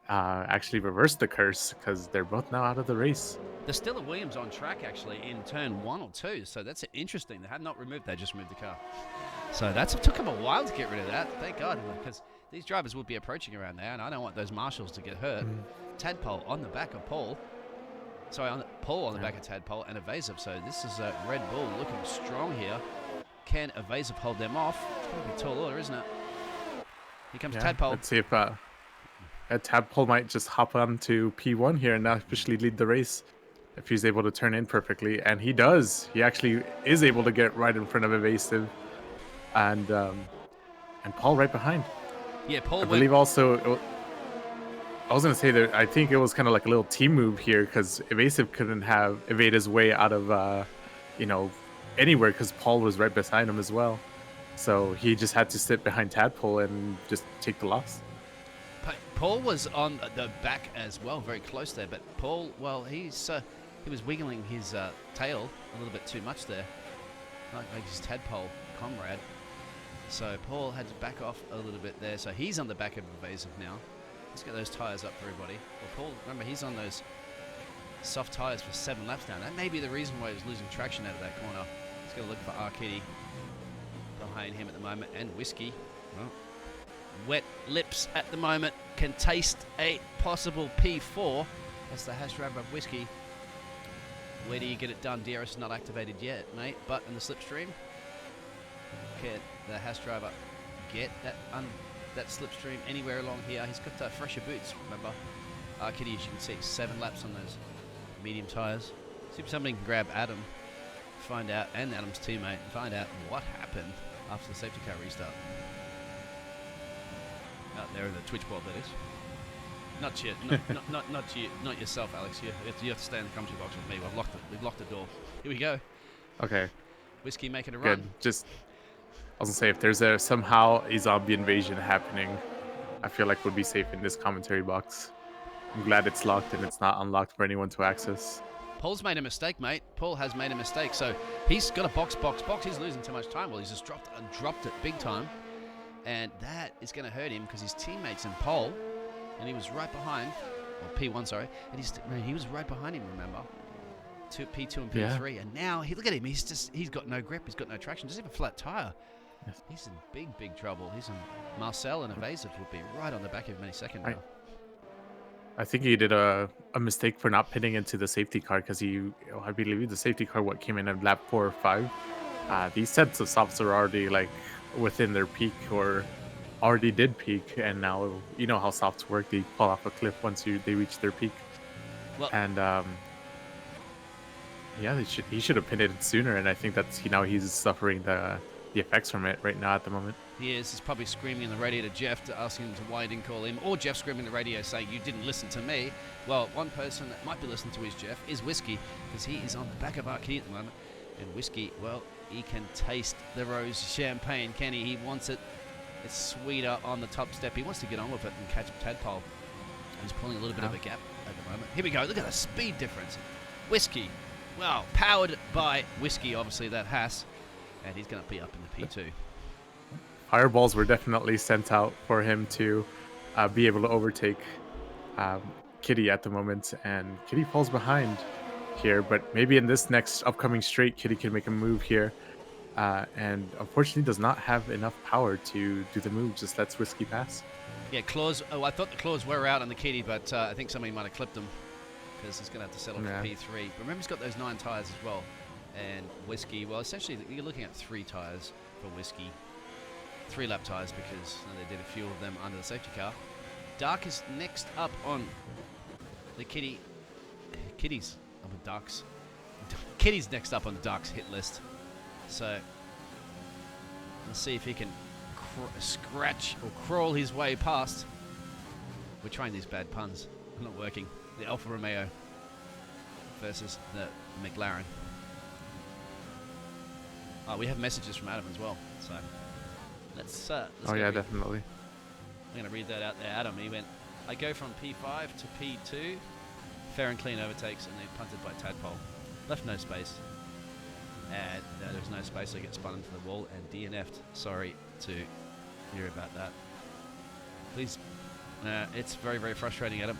actually reverse the curse, because they're both now out of the race. There's still a Williams on track actually in turn 1 or 2, so that's interesting. They have not removed, they just moved the car. So it took them a while to get rid of that. Thank God, because these drivers would be approaching around there, and I don't want those marshals to get hurt. Tadpole on the back of Paul. Sorry, Paul on the back of Tadpole and Evasive. So this is Red Bull looking strong here. Can Evasive hold them off? It's going to be a tall order, isn't it? Here comes Tadpole. Let's see if Tadpole might just hop on to P1 here and now officially lead the race if he's able to turn in perfectly. And he does. He actually is able to get right in front of Evasive. And Paul right behind. Yeah, Paul. I believe also. I was gonna say that I think it was kind of like a little team move here, because Evasive couldn't evade his way out of, anywhere, because Paul was right beside him as well. So he just had to sit behind Tadpole and just take the loss. Paul was on the back as well, very close there. But Paul, well, he was wiggling his tail a little bit too much there, like his Tadpole comrade. So Paul had to back off a little bit there. So he's on the back of Evasive now. Let's get those tyres up for everybody. Well, Paul, remember, he's on those soft tyres for 7 laps now. That may be the reason why he was losing traction out of that corner. Let's go look for Arkitty behind him at the moment. And Whiskey. Well, wet lips at the moment. Can taste a possible P4. That's the hash driver of Whiskey. Where do you get it done? DRS is not activated yet, mate. But in the slipstream, can the hash driver get that slipstream anywhere along here? He's got fresher boots, remember. Arkitty, as you can see, 7 laps on those medium tyres. See if somebody can grab Adam, find out, and Adam's teammate, and find out what happened after the safety car restart. Out there in the Twitch board, that is. Not yet. Not yourself, Alex. You have to stay in the commentary box with me. We've locked the door. Here we go. Okay. Whiskey making a Good. run. I was gonna say, if there's somehow a zombie invasion happening, I feel like we'll be safe in this commentary box. I'm glad it's locked and it's not unlocked for anyone to access. Paul's made a mistake, mate. Paul has made a mistake. So he's got a box. He's losing too much time. Well, he's just dropped it big time. And that is going to hurt him because his teammate's in pole. And he was right behind. Or P1, sorry. And he was right behind him, remember. P2 and P3. Yeah. And now, look at him. He's got no grip. He's got no traction. Doesn't have a flat tyre. Yes. He's in big trouble. Marcel and Evasive would be right on the back of him any second now. I think he did a mistake for not pitting into the safety car, because I believe the safety car came in at lap 4 or 5. These sets of softs are already like within their peak, or already did peak, and now you know how softs work. They fall off a cliff once they reach their peak. Well, and he should have pitted it sooner, and I think he's suffering the effects from it right now at the moment. He is. He's probably screaming in the radio to Jeff to ask him why he didn't call him, or Jeff screaming in the radio saying, "You didn't listen to me." Well, one person that might be listening to Jeff is Whiskey, because he is on the back of Arkitty at the moment. And Whiskey, well, he can taste the rose champagne, can he? He wants it. It's sweeter on the top step. He wants to get on with it and catch Tadpole. He's pulling a little bit of a gap at the moment. Here we go. Look at the speed difference. Whiskey, well, powered by Whiskey, obviously, that has. And he's going to be up in the P2. Fireballs were definitely sent out for him to be able to overtake Kitty at the moment. And Kitty falls behind here. But maybe in this next upcoming straight, Kitty can make a move here. And unfortunately does not have enough power to do the move. Just lets Whiskey pass. Yeah, claws. Oh, I thought the claws were out on the Kitty, but I think somebody might have clipped them, because he's going to have to settle for P3. But remember, he's got those 9 tyres as well. and Whiskey. Well, essentially, you're looking at 3 tyres for Whiskey. 3 lap tyres because they did a few of them under the safety car. Dark is next up on the Kitty's up with Dark's. Kitty's next up on Dark's hit list. So let's see if he can scratch or crawl his way past. We're trying these bad puns. Not working. The Alfa Romeo versus the McLaren. Oh, we have messages from Adam as well. So let's oh yeah, definitely. I'm going to read that out there. Adam, he went, I go from P5 to P2. Fair and clean overtakes, and then punted by Tadpole. Left no space. And there's no space, so I get spun into the wall and DNF'd. Sorry to hear about that. Please, it's very, very frustrating, Adam.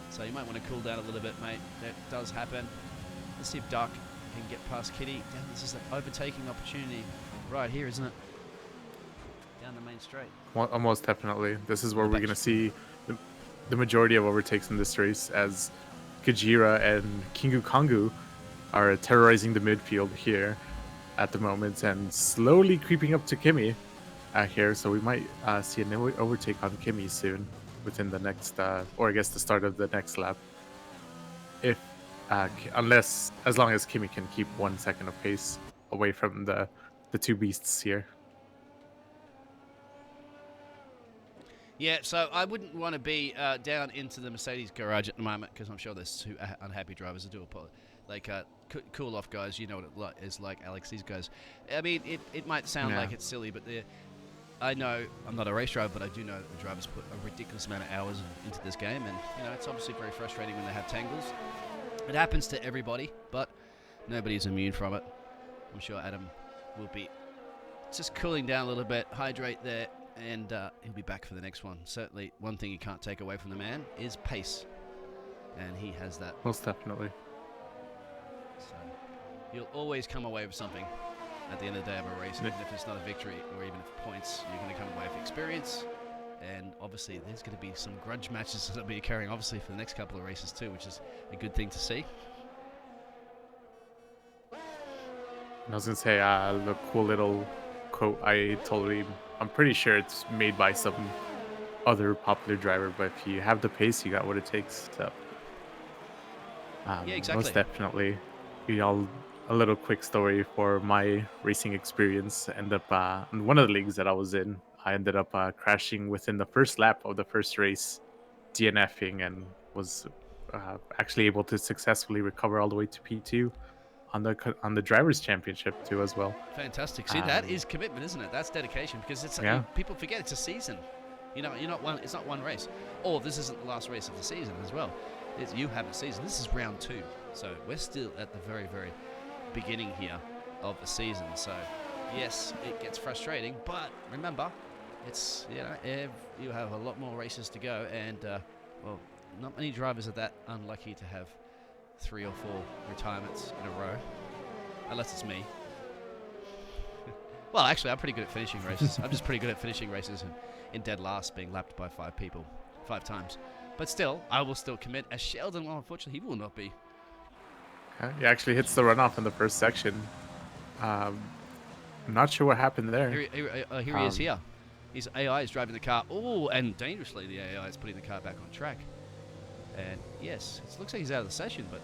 So you might want to cool down a little bit, mate. That does happen. Let's see if Dark can get past Kitty. Damn, this is an overtaking opportunity right here, isn't it? Down the main straight. Well, most definitely. This is where we're going to see the majority of overtakes in this race, as Gajira and Kingu Kongu are terrorizing the midfield here at the moment and slowly creeping up to Kimi here. So we might see an overtake on Kimi soon within the next, or I guess the start of the next lap. If, as long as Kimi can keep 1 second of pace away from the 2 beasts here. Yeah, so I wouldn't want to be down into the Mercedes garage at the moment because I'm sure there's 2 unhappy drivers who do cool off, guys. You know what it is like, Alex. These guys. I mean, it might sound like it's silly, but I know I'm not a race driver, but I do know that the drivers put a ridiculous amount of hours into this game, and it's obviously very frustrating when they have tangles. It happens to everybody, but nobody's immune from it. I'm sure Adam will be just cooling down a little bit, hydrate there. And he'll be back for the next one. Certainly, one thing you can't take away from the man is pace. And he has that. Most definitely. So, you'll always come away with something at the end of the day of a race. Even if it's not a victory or even if points, you're going to come away with experience. And obviously, there's going to be some grudge matches that will be occurring, obviously, for the next couple of races too, which is a good thing to see. I was going to say, the cool little quote I'm pretty sure it's made by some other popular driver, but if you have the pace, you got what it takes. So, yeah, exactly. Most definitely. A little quick story for my racing experience. In one of the leagues that I was in, I ended up crashing within the first lap of the first race, DNFing, and was actually able to successfully recover all the way to P2. On the drivers' championship too, as well. Fantastic. See, that is commitment, isn't it? That's dedication, because it's people forget it's a season. It's not one race. Or this isn't the last race of the season as well. You have a season. This is round 2, so we're still at the very, very beginning here of the season. So yes, it gets frustrating, but remember, it's you have a lot more races to go, and not many drivers are that unlucky to have 3 or 4 retirements in a row, unless it's me. Well, actually, I'm pretty good at finishing races. I'm just pretty good at finishing races in dead last, being lapped by 5 people 5 times. But still, I will still commit. As Sheldon, well, unfortunately, he will not be. He actually hits the runoff in the first section. I'm not sure what happened there. Here he is here. His AI is driving the car. Oh, and dangerously, the AI is putting the car back on track. And yes, it looks like he's out of the session, but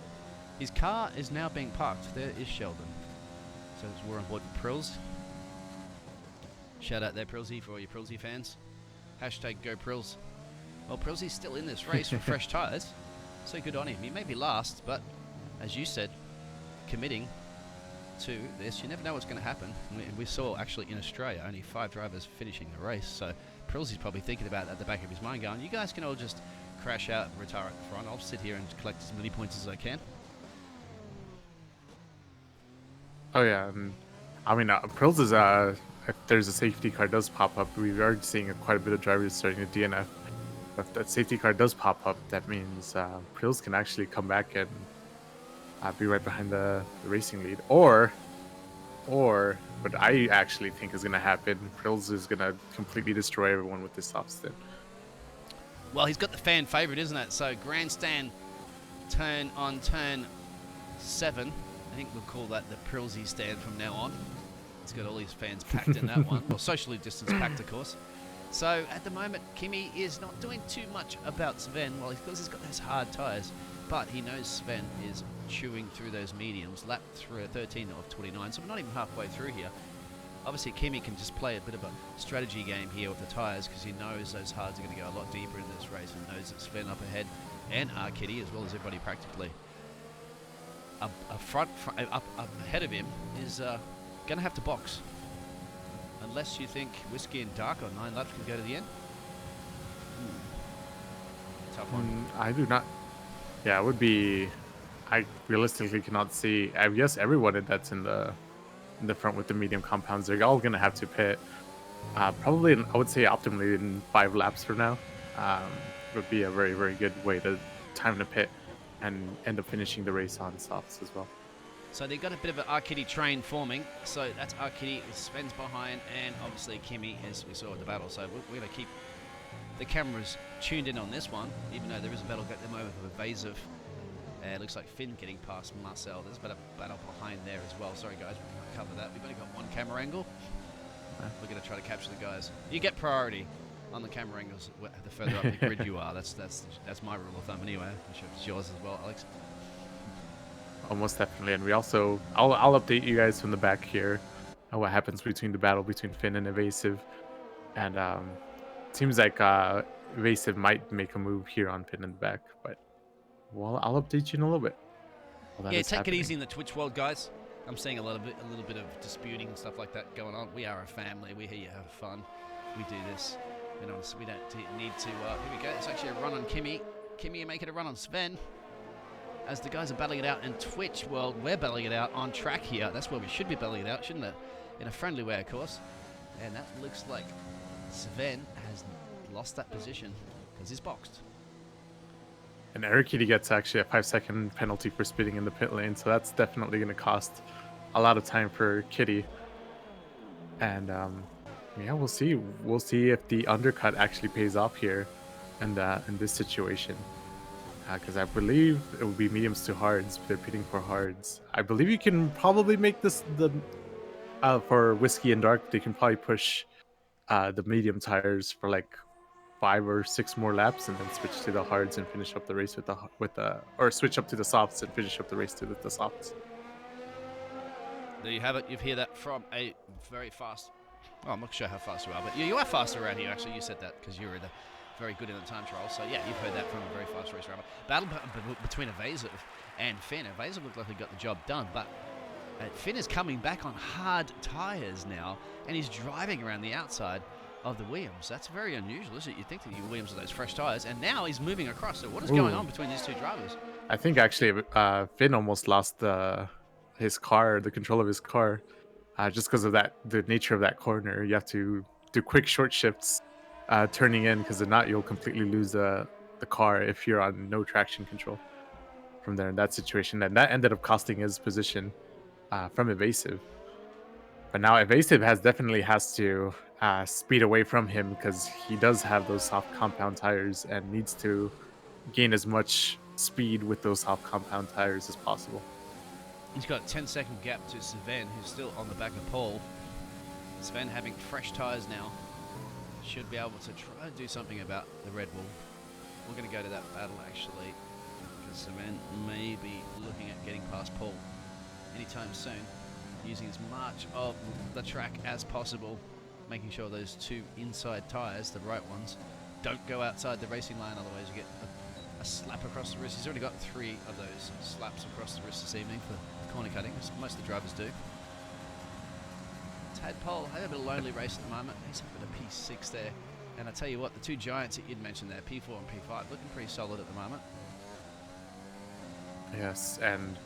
his car is now being parked. There is Sheldon. So we're on board with Prills. Shout out there, Prilsy, for all you Prilsy fans. Hashtag go Prills. Well, Prilsy's still in this race with fresh tyres. So good on him. He may be last, but as you said, committing to this, you never know what's going to happen. We saw actually in Australia only 5 drivers finishing the race. So Prilsy's probably thinking about that at the back of his mind, going, you guys can all just crash out and retire at the front. I'll sit here and collect as many points as I can. Oh yeah, I mean, Prills is if there's a safety car does pop up, we are seeing quite a bit of drivers starting to DNF. But if that safety car does pop up, that means Prills can actually come back and be right behind the racing lead. Or what I actually think is going to happen, Prills is going to completely destroy everyone with this soft stint. Well, he's got the fan favourite, isn't it? So grandstand turn on turn 7. I think we'll call that the Prilsy stand from now on. He's got all his fans packed in that one. Well, socially distanced packed, of course. So at the moment, Kimi is not doing too much about Sven. Well, because he's got those hard tyres, but he knows Sven is chewing through those mediums. Lap 13 of 29, so we're not even halfway through here. Obviously, Kimi can just play a bit of a strategy game here with the tyres because he knows those hards are going to go a lot deeper in this race and knows that Sven up ahead and Kitty, as well as everybody practically up ahead of him, is going to have to box. Unless you think Whiskey and Dark on 9 laps can go to the end. Tough one. I do not. Yeah, it would be. I realistically cannot see. I guess everyone that's in the front with the medium compounds, they're all gonna have to pit. Probably, I would say, optimally in 5 laps from now. Would be a very, very good way to time to pit and end up finishing the race on softs as well. So they've got a bit of an Arkitty train forming. So that's Arkitty, Sven's behind, and obviously Kimi, as we saw at the battle. So we're going to keep the cameras tuned in on this one, even though there is a battle at the moment of Evasive. It looks like Finn getting past Marcel. There's a bit of battle behind there as well. Sorry, guys, we can't cover that. We've only got one camera angle. We're going to try to capture the guys. You get priority on the camera angles the further up the grid you are. That's my rule of thumb anyway. I'm sure it's yours as well, Alex. Almost definitely, and we also I'll update you guys from the back here on what happens between the battle between Finn and Evasive, and seems like Evasive might make a move here on Finn in the back, but well, I'll update you in a little bit. Yeah, take it easy in the Twitch world, guys. I'm seeing a little bit of disputing and stuff like that going on. We are a family. We're here to have fun. We do this. We don't need to. Here we go. It's actually a run on Kimi. Kimi making a run on Sven. As the guys are battling it out in Twitch world, we're battling it out on track here. That's where we should be battling it out, shouldn't it? In a friendly way, of course. And that looks like Sven has lost that position because he's boxed. And Arkitty gets actually a 5-second penalty for speeding in the pit lane, so that's definitely going to cost a lot of time for Kitty. And yeah, we'll see. We'll see if the undercut actually pays off here, in this situation. Because I believe it will be mediums to hards. They're pitting for hards. I believe you can probably make this for Whiskey and Dark. They can probably push the medium tires for like 5 or 6 more laps, and then switch to the hards and finish up the race or switch up to the softs and finish up the race with the softs. There you have it. You hear that from a very fast. Oh, I'm not sure how fast you are, but you are faster around here. Actually, you said that because you're very good in the time trial. So yeah, you've heard that from a very fast race driver. Battle between Evasive and Finn. Evasive looked like he got the job done, but Finn is coming back on hard tyres now, and he's driving around the outside of the Williams. That's very unusual, isn't it? You'd think that the Williams are those fresh tyres, and now he's moving across. So what is going on between these two drivers? I think actually Finn almost lost his car, the control of his car, just because of the nature of that corner. You have to do quick short shifts turning in, because if not, you'll completely lose the car if you're on no traction control from there in that situation. And that ended up costing his position from Evasive. But now Evasive definitely has to speed away from him, because he does have those soft compound tires and needs to gain as much speed with those soft compound tires as possible. He's got a 10-second gap to Sven, who's still on the back of pole. Sven having fresh tyres now should be able to try to do something about the Red Bull. We're going to go to that battle actually, because Sven may be looking at getting past Paul anytime soon, using as much of the track as possible, making sure those 2 inside tyres, the right ones, don't go outside the racing line, otherwise you get a slap across the wrist. He's already got 3 of those slaps across the wrist this evening for corner cutting, as most of the drivers do. Tadpole had a bit of lonely race at the moment. He's up at a P6 there. And I tell you what, the 2 giants that you'd mentioned there, P4 and P5, looking pretty solid at the moment. Yes, and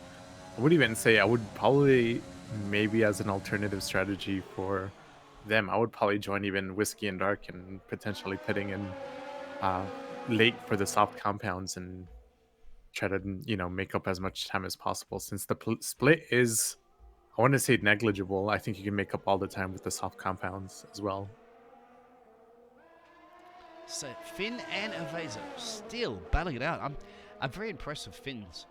I would even say I would probably, maybe as an alternative strategy for them, I would probably join even Whiskey and Dark and potentially pitting in late for the soft compounds and try to, make up as much time as possible. Since the split is, I want to say, negligible, I think you can make up all the time with the soft compounds as well. So Finn and Evasive still battling it out. I'm very impressed with Finn's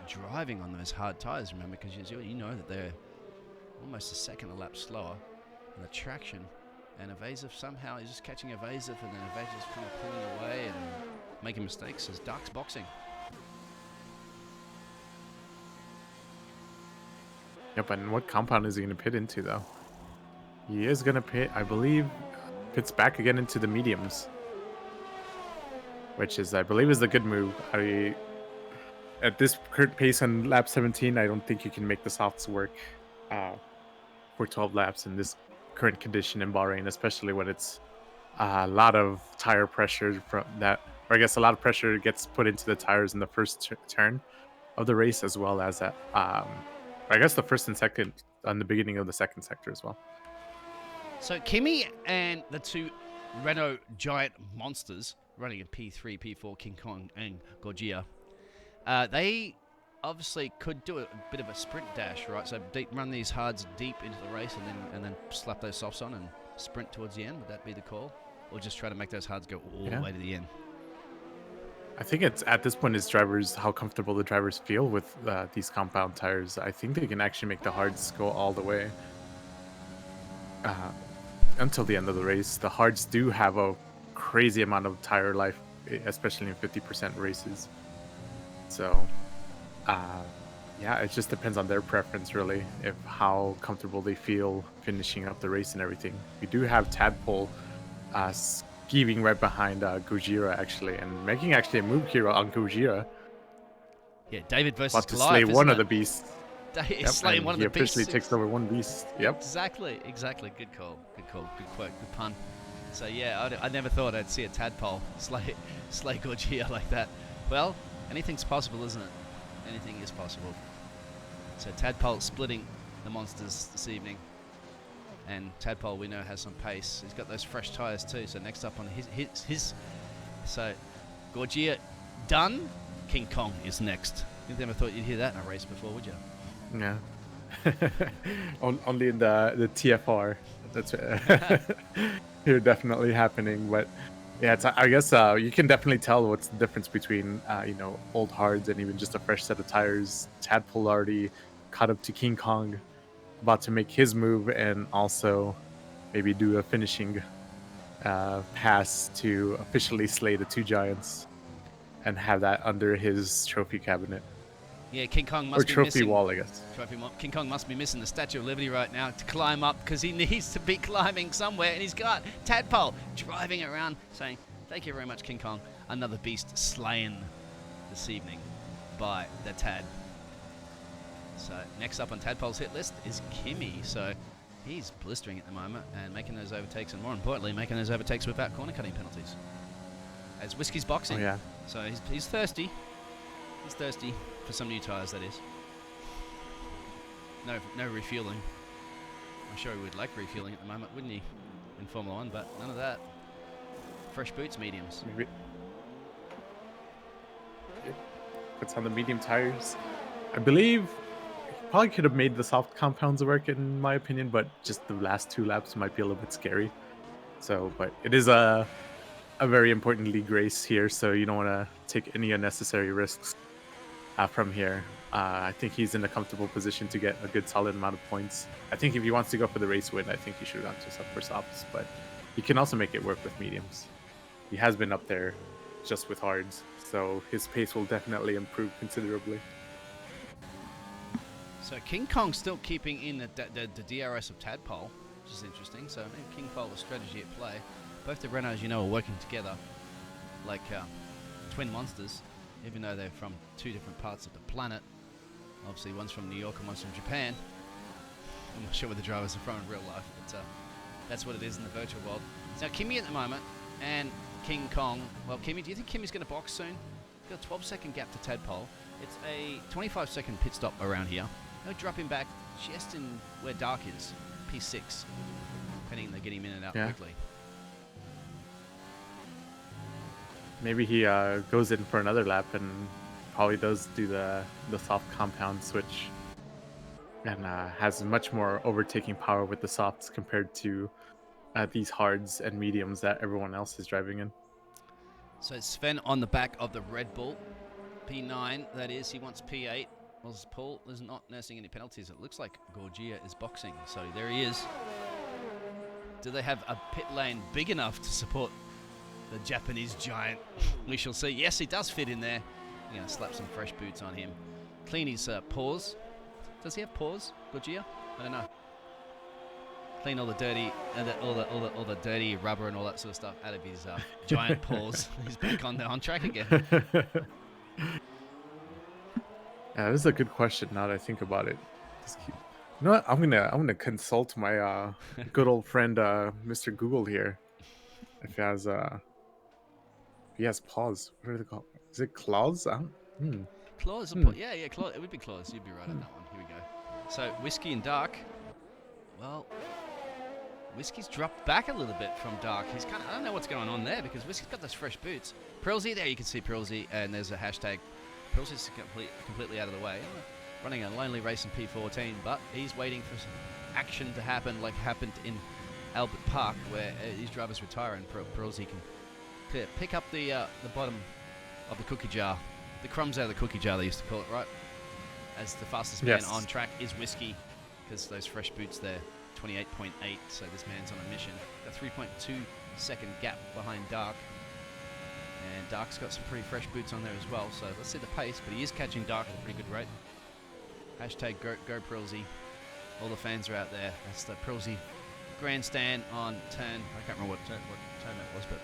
driving on those hard tires, remember, because you know that they're almost a second a lap slower, and the traction. And Evasive somehow is just catching Evasive, and then Evasive's kind of pulling away and making mistakes as Dark's boxing. Yep, and what compound is he going to pit into, though? He is going to pit, I believe, pits back again into the mediums. Which is, I believe, is the good move. At this current pace on lap 17, I don't think you can make the softs work for 12 laps in this current condition in Bahrain, especially when it's a lot of tire pressure from that, or I guess a lot of pressure gets put into the tires in the first turn of the race, as well as at, I guess the first and second on the beginning of the second sector as well. So Kimi and the two Renault giant monsters running in P3, P4, King Kong and Gorgia, they obviously could do a bit of a sprint dash, right? So run these hards deep into the race and then slap those softs on and sprint towards the end. Would that be the call? Or just try to make those hards go all the way to the end? I think it's at this point, it's drivers, how comfortable the drivers feel with these compound tires. I think they can actually make the hards go all the way until the end of the race. The hards do have a crazy amount of tire life, especially in 50% races. So, yeah, it just depends on their preference, really, if how comfortable they feel finishing up the race and everything. We do have Tadpole skeeving right behind Gojira, actually, and making actually a move here on Gojira. Yeah, David versus about to Goliath, slay one of the beasts. Slaying one of the beasts. He officially takes over one beast. Yep. Exactly. Good call. Good quote. Good pun. So yeah, I never thought I'd see a Tadpole slay Gojira like that. Well, anything's possible, isn't it? Anything is possible. So Tadpole splitting the monsters this evening. And Tadpole, we know, has some pace. He's got those fresh tyres too. So next up on his so Gorgia done. King Kong is next. You never thought you'd hear that in a race before, would you? Yeah. Only in the TFR. That's here definitely happening. But yeah, I guess you can definitely tell what's the difference between old hards and even just a fresh set of tires. Tadpole already caught up to King Kong, about to make his move, and also maybe do a finishing pass to officially slay the two giants and have that under his trophy cabinet. Yeah, King Kong must be trophy missing, wall, I guess. King Kong must be missing the Statue of Liberty right now to climb up, because he needs to be climbing somewhere, and he's got Tadpole driving around saying, "Thank you very much, King Kong." Another beast slain this evening by the Tad. So next up on Tadpole's hit list is Kimi. So he's blistering at the moment and making those overtakes, and more importantly, making those overtakes without corner cutting penalties. As Whiskey's boxing. Oh, yeah. So he's thirsty. He's thirsty for some new tyres, that is. No refueling. I'm sure he would like refueling at the moment, wouldn't he, in Formula 1, but none of that. Fresh boots, mediums. Puts on the medium tires. I believe he probably could have made the soft compounds work, in my opinion, but just the last two laps might be a little bit scary. So, but it is a very important league race here, so you don't want to take any unnecessary risks from here. I think he's in a comfortable position to get a good solid amount of points. I think if he wants to go for the race win, I think he should have gone to for softs, but he can also make it work with mediums. He has been up there just with hards, so his pace will definitely improve considerably. So King Kong still keeping in the DRS of Tadpole, which is interesting. So maybe King Kong with strategy at play. Both the Renaults, are working together like twin monsters, even though they're from two different parts of the planet. Obviously, one's from New York and one's from Japan. I'm not sure where the drivers are from in real life, but that's what it is in the virtual world. Now, Kimi at the moment and King Kong. Well, Kimi, do you think Kimi's going to box soon? Got a 12-second gap to Tadpole. It's a 25-second pit stop around here. They'll drop him back just in where Dark is, P6. Depending on they get him in and out quickly. Maybe he goes in for another lap and probably does do the soft compound switch and has much more overtaking power with the softs compared to these hards and mediums that everyone else is driving in. So Sven on the back of the Red Bull. P9, that is. He wants P8. Well, Paul is not nursing any penalties. It looks like Gorgia is boxing. So there he is. Do they have a pit lane big enough to support the Japanese giant? We shall see. Yes, he does fit in there. I'm going to slap some fresh boots on him. Clean his paws. Does he have paws, Gorgia? I don't know. Clean all the dirty, all the dirty rubber and all that sort of stuff out of his giant paws. He's back on track again. Yeah, this is a good question now that I think about it. You know what? I'm gonna consult my good old friend Mr. Google here. If he has paws. What are they called? Is it claws? Claws? Yeah, claws. It would be claws. You'd be right on that one. Here we go. So, Whiskey and Dark. Well, Whiskey's dropped back a little bit from Dark. He's kind of, I don't know what's going on there because Whiskey's got those fresh boots. Prilsy, there you can see Prilsy, and there's a hashtag. Prilsy's completely out of the way. Running a lonely race in P14, but he's waiting for some action to happen like happened in Albert Park where these drivers retire and Prilsy can pick up the bottom of the cookie jar. The crumbs out of the cookie jar, they used to call it, right? As the fastest man on track is Whiskey because those fresh boots there. 28.8, so this man's on a mission. A 3.2 second gap behind Dark. And Dark's got some pretty fresh boots on there as well, so let's see the pace, but he is catching Dark at a pretty good rate. Hashtag go Prilsy. All the fans are out there. That's the Prilsy grandstand on turn. I can't remember what turn that was, but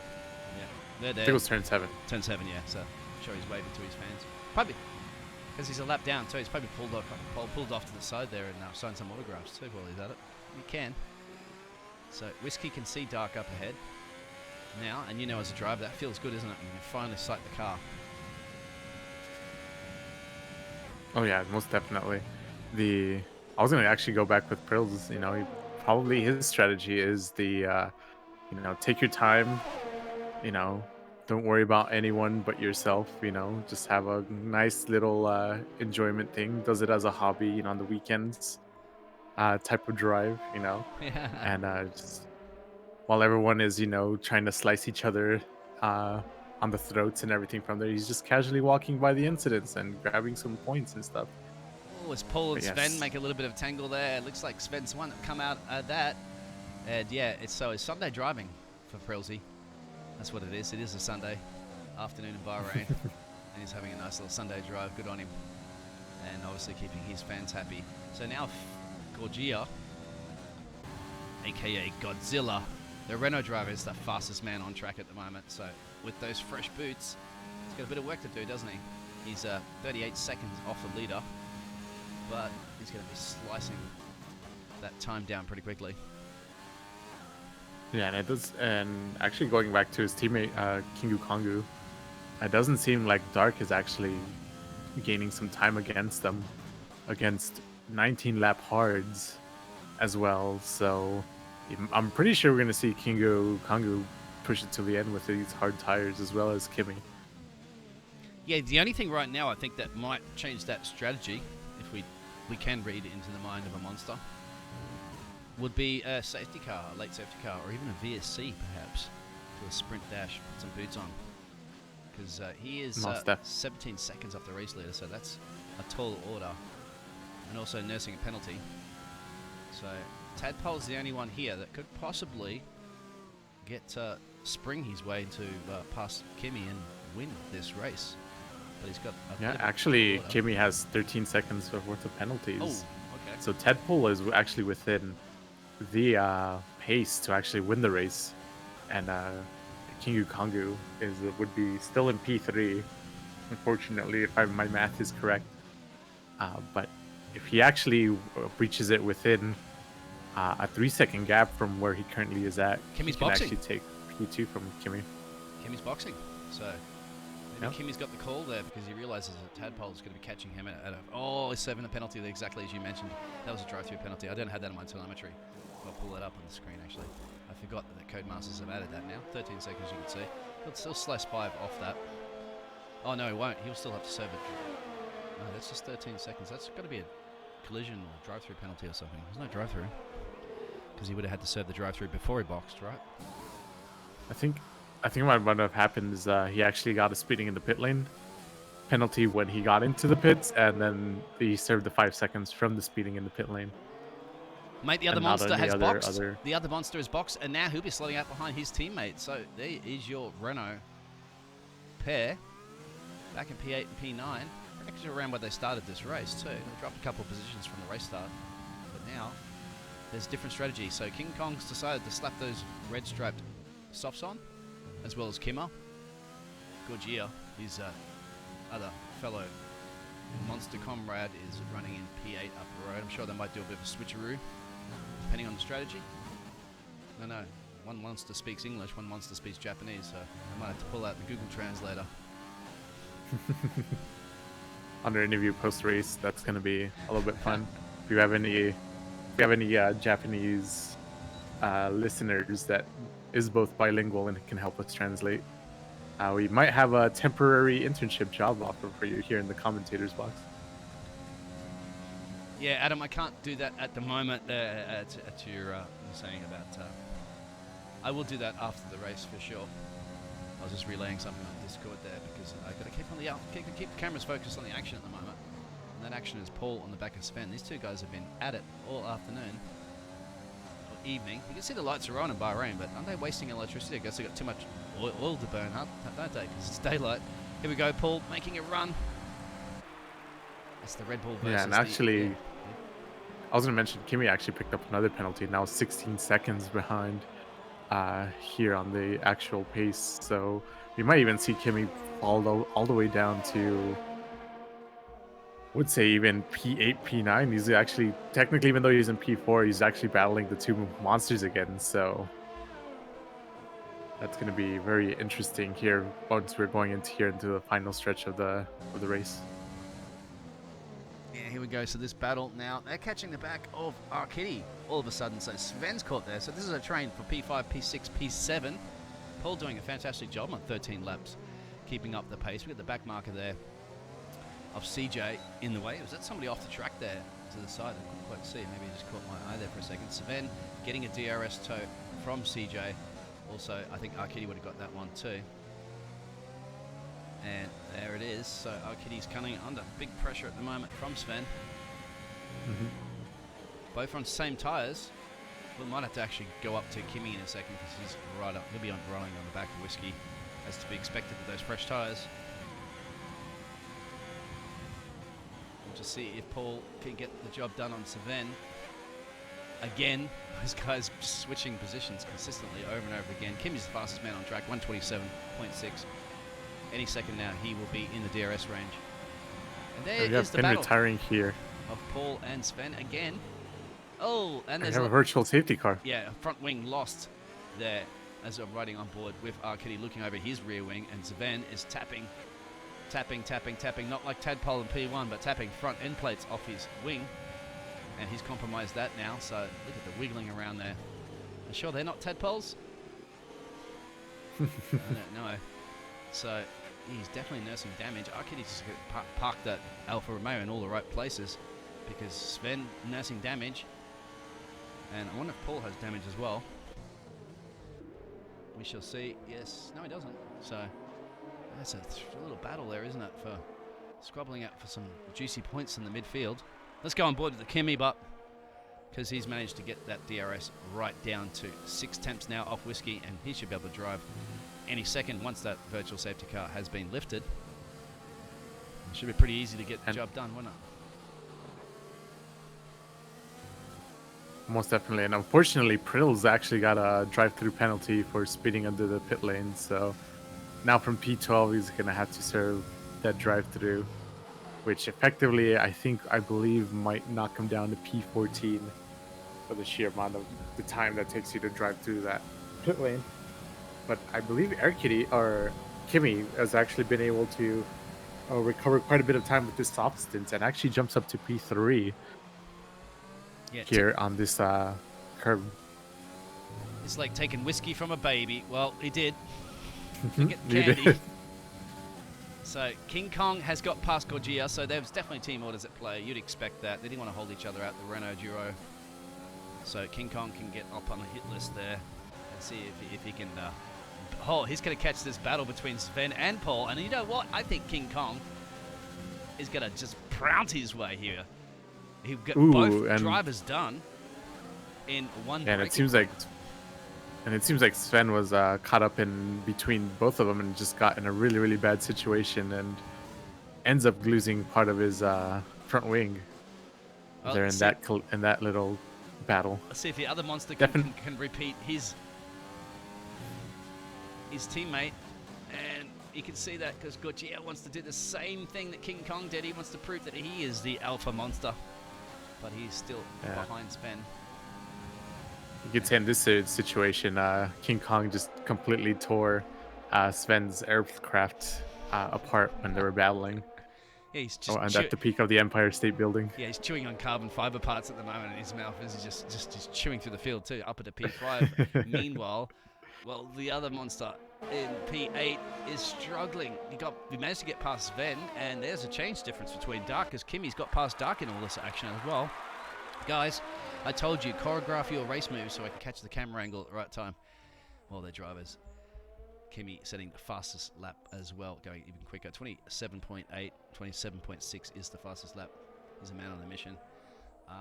yeah, they're there. I think it was turn 7. Turn 7, yeah, so I'm sure he's waving to his fans. Probably, because he's a lap down too, he's probably pulled off to the side there and signed some autographs too while he's at it. You can. So Whiskey can see Dark up ahead now, and you know as a driver that feels good, isn't it? You can finally sight the car. Oh yeah, most definitely. I was gonna actually go back with Prills. You know, probably his strategy is take your time. You know, don't worry about anyone but yourself. You know, just have a nice little enjoyment thing. Does it as a hobby. You know, on the weekends. Type of drive, you know, Yeah. and just while everyone is, trying to slice each other on the throats and everything from there, he's just casually walking by the incidents and grabbing some points and stuff. Oh, as Paul and Sven make a little bit of tangle there. It looks like Sven's one that come out of that. And yeah, it's Sunday driving for Prilsy. That's what it is. It is a Sunday afternoon in Bahrain. And he's having a nice little Sunday drive. Good on him. And obviously keeping his fans happy. So now Gorgia, aka Godzilla, the Renault driver, is the fastest man on track at the moment. So with those fresh boots, he's got a bit of work to do, doesn't he? He's 38 seconds off the leader, but he's going to be slicing that time down pretty quickly. Yeah, and it does. And actually, going back to his teammate Kingu Kongu, it doesn't seem like Dark is actually gaining some time against them, against 19 lap hards as well. So I'm pretty sure we're going to see Kingu Kongu push it to the end with these hard tires as well as Kimi. Yeah, the only thing right now I think that might change that strategy, if we can read it into the mind of a monster, would be a safety car, a late safety car, or even a VSC perhaps, to a sprint dash, put some boots on. Because he is 17 seconds off the race leader, so that's a tall order. And also nursing a penalty. So Tadpole's the only one here that could possibly get spring his way to past Kimi and win this race. But he's got actually Kimi has 13 seconds worth of penalties. Oh, okay. So Tadpole is actually within the pace to actually win the race, and Kingu Kongu would be still in P3, unfortunately, if my math is correct. But if he actually reaches it within a 3-second gap from where he currently is at, Kimi's he can boxing. actually take P2 from Kimi. Kimi's boxing, so maybe Kimi's got the call there because he realizes that Tadpole's going to be catching him at a 7 a penalty, exactly as you mentioned. That was a drive-through penalty. I don't have that in my telemetry. I'll pull that up on the screen actually. I forgot that the Codemasters have added that now. 13 seconds, you can see. He'll still slice 5 off that. Oh no, he won't. He'll still have to serve it. No, that's just 13 seconds. That's got to be a collision or drive-through penalty or something. There's no drive-through because he would have had to serve the drive-through before he boxed, right? I think what might have happened is he actually got a speeding in the pit lane, penalty when he got into the pits, and then he served the 5 seconds from the speeding in the pit lane. Mate, the other And not monster any has other- boxed. other- The other monster is boxed, and now he'll be sliding out behind his teammate. So there is your Renault pair back in P8 and P9. Actually around where they started this race too. They dropped a couple of positions from the race start, but now there's different strategy. So King Kong's decided to slap those red striped softs on, as well as Kimmer. Gorgia, his other fellow monster comrade, is running in P8 up the road. I'm sure they might do a bit of a switcheroo, depending on the strategy. No, one monster speaks English, one monster speaks Japanese, so I might have to pull out the Google Translator. Under interview post race, that's going to be a little bit fun. If you have any Japanese listeners that is both bilingual and can help us translate, we might have a temporary internship job offer for you here in the commentators box. Yeah, Adam, I can't do that at the moment. At your saying about, I will do that after the race for sure. I was just relaying something on Discord there because I got to keep the cameras focused on the action at the moment. And that action is Paul on the back of Sven. These two guys have been at it all afternoon or evening. You can see the lights are on in Bahrain, but aren't they wasting electricity? I guess they got too much oil to burn up, don't they? Because it's daylight. Here we go, Paul making a run. That's the Red Bull versus Yeah, and actually, I was going to mention Kimi actually picked up another penalty, now 16 seconds behind here on the actual pace. So we might even see Kimi fall all the way down to, would say even P8, P9. He's actually, technically, even though he's in P4, he's actually battling the two monsters again. So that's going to be very interesting here once we're going into the final stretch of the race. Yeah, here we go. So this battle now, they're catching the back of Arkitty all of a sudden. So Sven's caught there. So this is a train for P5, P6, P7. Paul doing a fantastic job on 13 laps, keeping up the pace. We got the back marker there of CJ in the way. Was that somebody off the track there to the side? I couldn't quite see. Maybe I just caught my eye there for a second. Sven getting a DRS tow from CJ. Also, I think Arkitty would have got that one too. And there it is. So Arkitty's coming under big pressure at the moment from Sven. Both on same tyres. We might have to actually go up to Kimi in a second because he's right up. He'll be running on the back of Whiskey, as to be expected with those fresh tyres. We'll just see if Paul can get the job done on Sven. Again, those guys switching positions consistently over and over again. Kimi's the fastest man on track, 127.6. Any second now, he will be in the DRS range. And there is the battle retiring here of Paul and Sven again. Oh, and They there's have a virtual safety car. Yeah, front wing lost there as I'm riding on board with Arkitty looking over his rear wing, and Sven is tapping, not like tadpole in P1, but tapping front end plates off his wing. And he's compromised that now, so look at the wiggling around there. I'm sure they're not tadpoles? I don't know. So he's definitely nursing damage. Arkitty just parked that Alfa Romeo in all the right places because Sven nursing damage. And I wonder if Paul has damage as well. We shall see. Yes. No, he doesn't. So that's a little battle there, isn't it? For squabbling out for some juicy points in the midfield. Let's go on board with the Kimi, but because he's managed to get that DRS right down to 6 temps now off Whiskey, and he should be able to drive any second once that virtual safety car has been lifted. It should be pretty easy to get the job done, wouldn't it? Most definitely, and unfortunately, Prill's actually got a drive-through penalty for speeding under the pit lane. So now from P12, he's gonna have to serve that drive-through, which effectively, I believe, might knock him down to P14 for the sheer amount of the time that takes you to drive through that pit lane. But I believe Kimi has actually been able to recover quite a bit of time with this soft stint and actually jumps up to P3 here on this curve. It's like taking whiskey from a baby. Well, he did. He did. So King Kong has got past Gorgia, so there's definitely team orders at play. You'd expect that. They didn't want to hold each other out, the Renault duo. So King Kong can get up on the hit list there and see if he can... he's going to catch this battle between Sven and Paul. And you know what? I think King Kong is going to just prout his way here. He'll get Ooh, both and- drivers done in one And break. it seems like Sven was caught up in between both of them and just got in a really, really bad situation and ends up losing part of his front wing. Well, They're in that little battle. Let's see if the other monster Defin- can repeat his teammate. And you can see that because Gurgia wants to do the same thing that King Kong did. He wants to prove that he is the alpha monster. But he's still behind Sven. You could say in this situation, King Kong just completely tore Sven's aircraft apart when they were battling. Yeah, he's just And at the peak of the Empire State Building. Yeah, he's chewing on carbon fiber parts at the moment in his mouth. He's just chewing through the field too, up at a P5. Meanwhile, well, the other monster in P8 is struggling. He managed to get past Sven, and there's a change difference between Dark, because Kimmy's got past Dark in all this action as well. Guys, I told you, choreograph your race moves so I can catch the camera angle at the right time. Well, they're drivers. Kimmy setting the fastest lap as well, going even quicker. 27.8, 27.6 is the fastest lap. He's a man on a mission.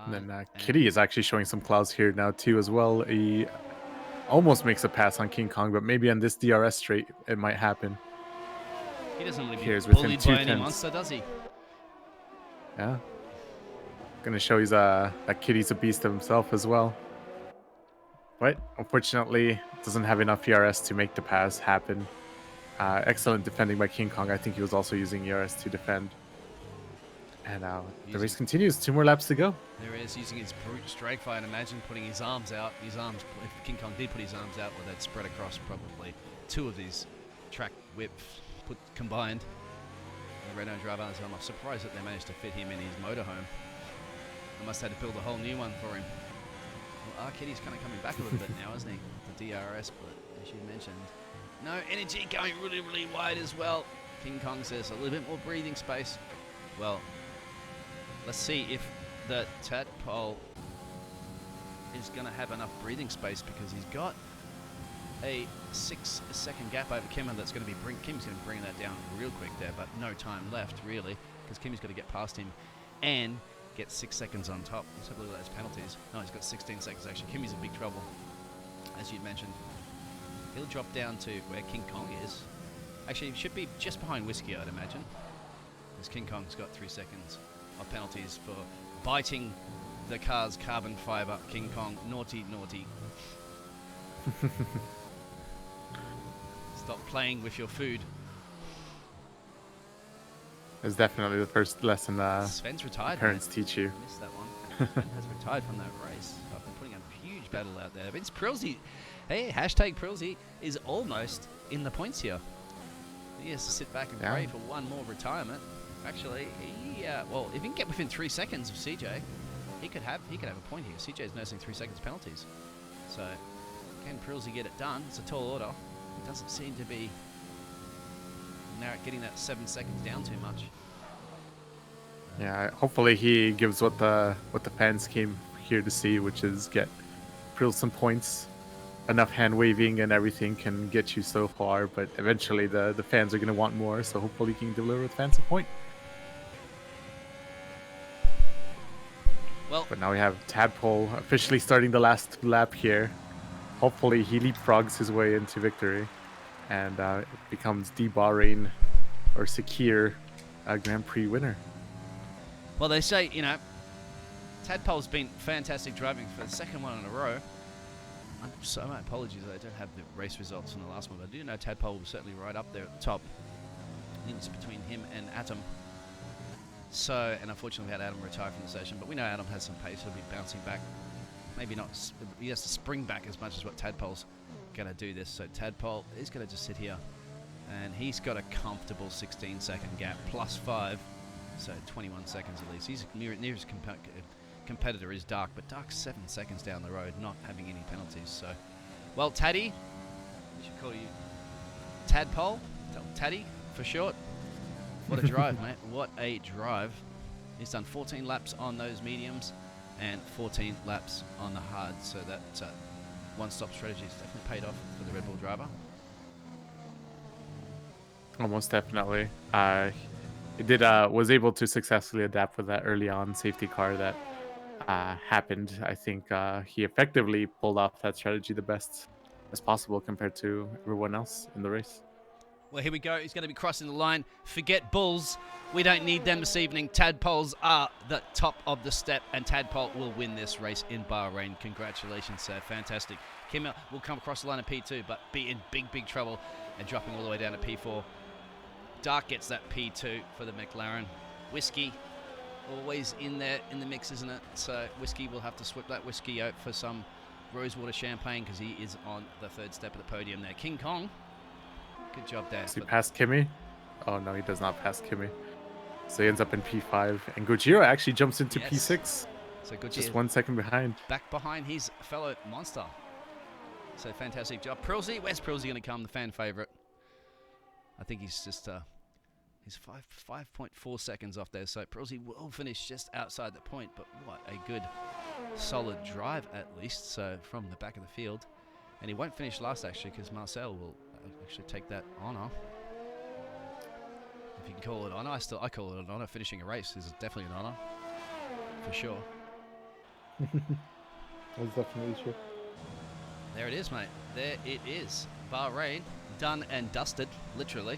And then Kitty is actually showing some clouds here now too as well. He almost makes a pass on King Kong, but maybe on this DRS straight it might happen. He doesn't really Here's be with him bullied 2 by any tenths. monster, does he? Yeah. Gonna show he's that Kitty's a beast of himself as well. But unfortunately, doesn't have enough ERS to make the pass happen. Excellent defending by King Kong. I think he was also using ERS to defend. And the race continues. 2 more laps to go. There he is, using his brute strike fire, and imagine putting his arms out. His arms, if King Kong did put his arms out, well, they'd spread across probably 2 of these track whips combined. The Renault driver, I'm surprised that they managed to fit him in his motorhome. They must have had to build a whole new one for him. Well, Kitty's kind of coming back a little bit now, isn't he? The DRS, but as you mentioned, no energy, going really, really wide as well. King Kong says a little bit more breathing space. Well, let's see if the tadpole is going to have enough breathing space, because he's got a 6-second gap over Kimmer that's going to be Kimmy's going to bring that down real quick there, but no time left really, because Kimmy's got to get past him and get 6 seconds on top. Let's have a look at those penalties. No, he's got 16 seconds actually. Kimmy's in big trouble, as you mentioned. He'll drop down to where King Kong is. Actually, he should be just behind Whiskey, I'd imagine, because King Kong's got 3 seconds of penalties for biting the car's carbon fiber. King Kong, naughty, naughty. Stop playing with your food. It's definitely the first lesson Sven's retired. parents teach you. I missed that one. Sven has retired from that race. I've been putting a huge battle out there. Vince Prilsey, hey, hashtag Prilsey is almost in the points here. He has to sit back and pray for one more retirement. Actually, well, if he can get within 3 seconds of CJ, he could have a point here. CJ's nursing 3 seconds penalties. So, can Prilsey get it done? It's a tall order. It doesn't seem to be getting that 7 seconds down too much. Yeah, hopefully he gives what the fans came here to see, which is get Prill some points. Enough hand waving and everything can get you so far, but eventually the fans are going to want more, so hopefully he can deliver the fans a point. Well, but now we have Tadpole officially starting the last lap here. Hopefully he leapfrogs his way into victory and it becomes the Bahrain or Sakir Grand Prix winner. Well, they say, Tadpole's been fantastic driving for the second one in a row. So my apologies, I don't have the race results from the last one, but I do know Tadpole was certainly right up there at the top. I think it's between him and Atom. So, and unfortunately we had Adam retire from the session, but we know Adam has some pace, he'll be bouncing back. Maybe not, he has to spring back as much as what Tadpole's going to do this. So Tadpole is going to just sit here, and he's got a comfortable 16-second gap, +5, so 21 seconds at least. He's nearest competitor is Dark, but Dark's 7 seconds down the road, not having any penalties. So, well, Taddy, we should call you Tadpole, Taddy for short. What a drive, mate. What a drive. He's done 14 laps on those mediums and 14 laps on the hard, so that one-stop strategy has definitely paid off for the Red Bull driver. Almost definitely. It did was able to successfully adapt with that early on safety car that happened. I think he effectively pulled off that strategy the best as possible compared to everyone else in the race. Well, here we go. He's going to be crossing the line. Forget bulls. We don't need them this evening. Tadpoles are the top of the step, and Tadpole will win this race in Bahrain. Congratulations, sir. Fantastic. Kimmel will come across the line at P2, but be in big trouble and dropping all the way down to P4. Dark gets that P2 for the McLaren. Whiskey, always in there in the mix, isn't it? So Whiskey will have to swip that whiskey out for some Rosewater champagne because he is on the third step of the podium there. King Kong, good job there. Does he pass Kimi? Oh no, he does not pass Kimi. So he ends up in P5, and Gojira actually jumps into P6. So Gojira just 1 second behind. Back behind his fellow monster. So fantastic job. Prilsey, where's Prilsey going to come? The fan favourite. I think he's just he's 5.4 seconds off there. So Prilsey will finish just outside the point, but what a good solid drive at least. So from the back of the field, and he won't finish last actually because Marcel will actually take that honour. If you can call it honour, I call it an honour. Finishing a race is definitely an honour, for sure. That's definitely true. There it is, mate. There it is. Bahrain, done and dusted, literally.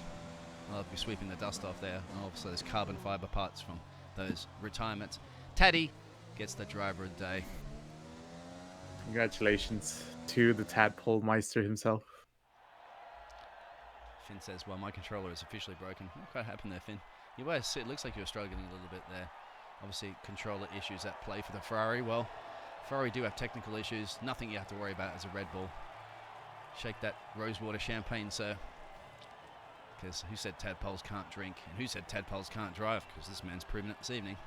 I'll be sweeping the dust off there. And also there's carbon fibre parts from those retirements. Taddy gets the driver of the day. Congratulations to the Tadpole Meister himself. Finn says, well, my controller is officially broken. What quite happened there, Finn? It looks like you were struggling a little bit there. Obviously, controller issues at play for the Ferrari. Well, Ferrari do have technical issues. Nothing you have to worry about as a Red Bull. Shake that Rosewater champagne, sir. Because who said tadpoles can't drink? And who said tadpoles can't drive? Because this man's proven it this evening.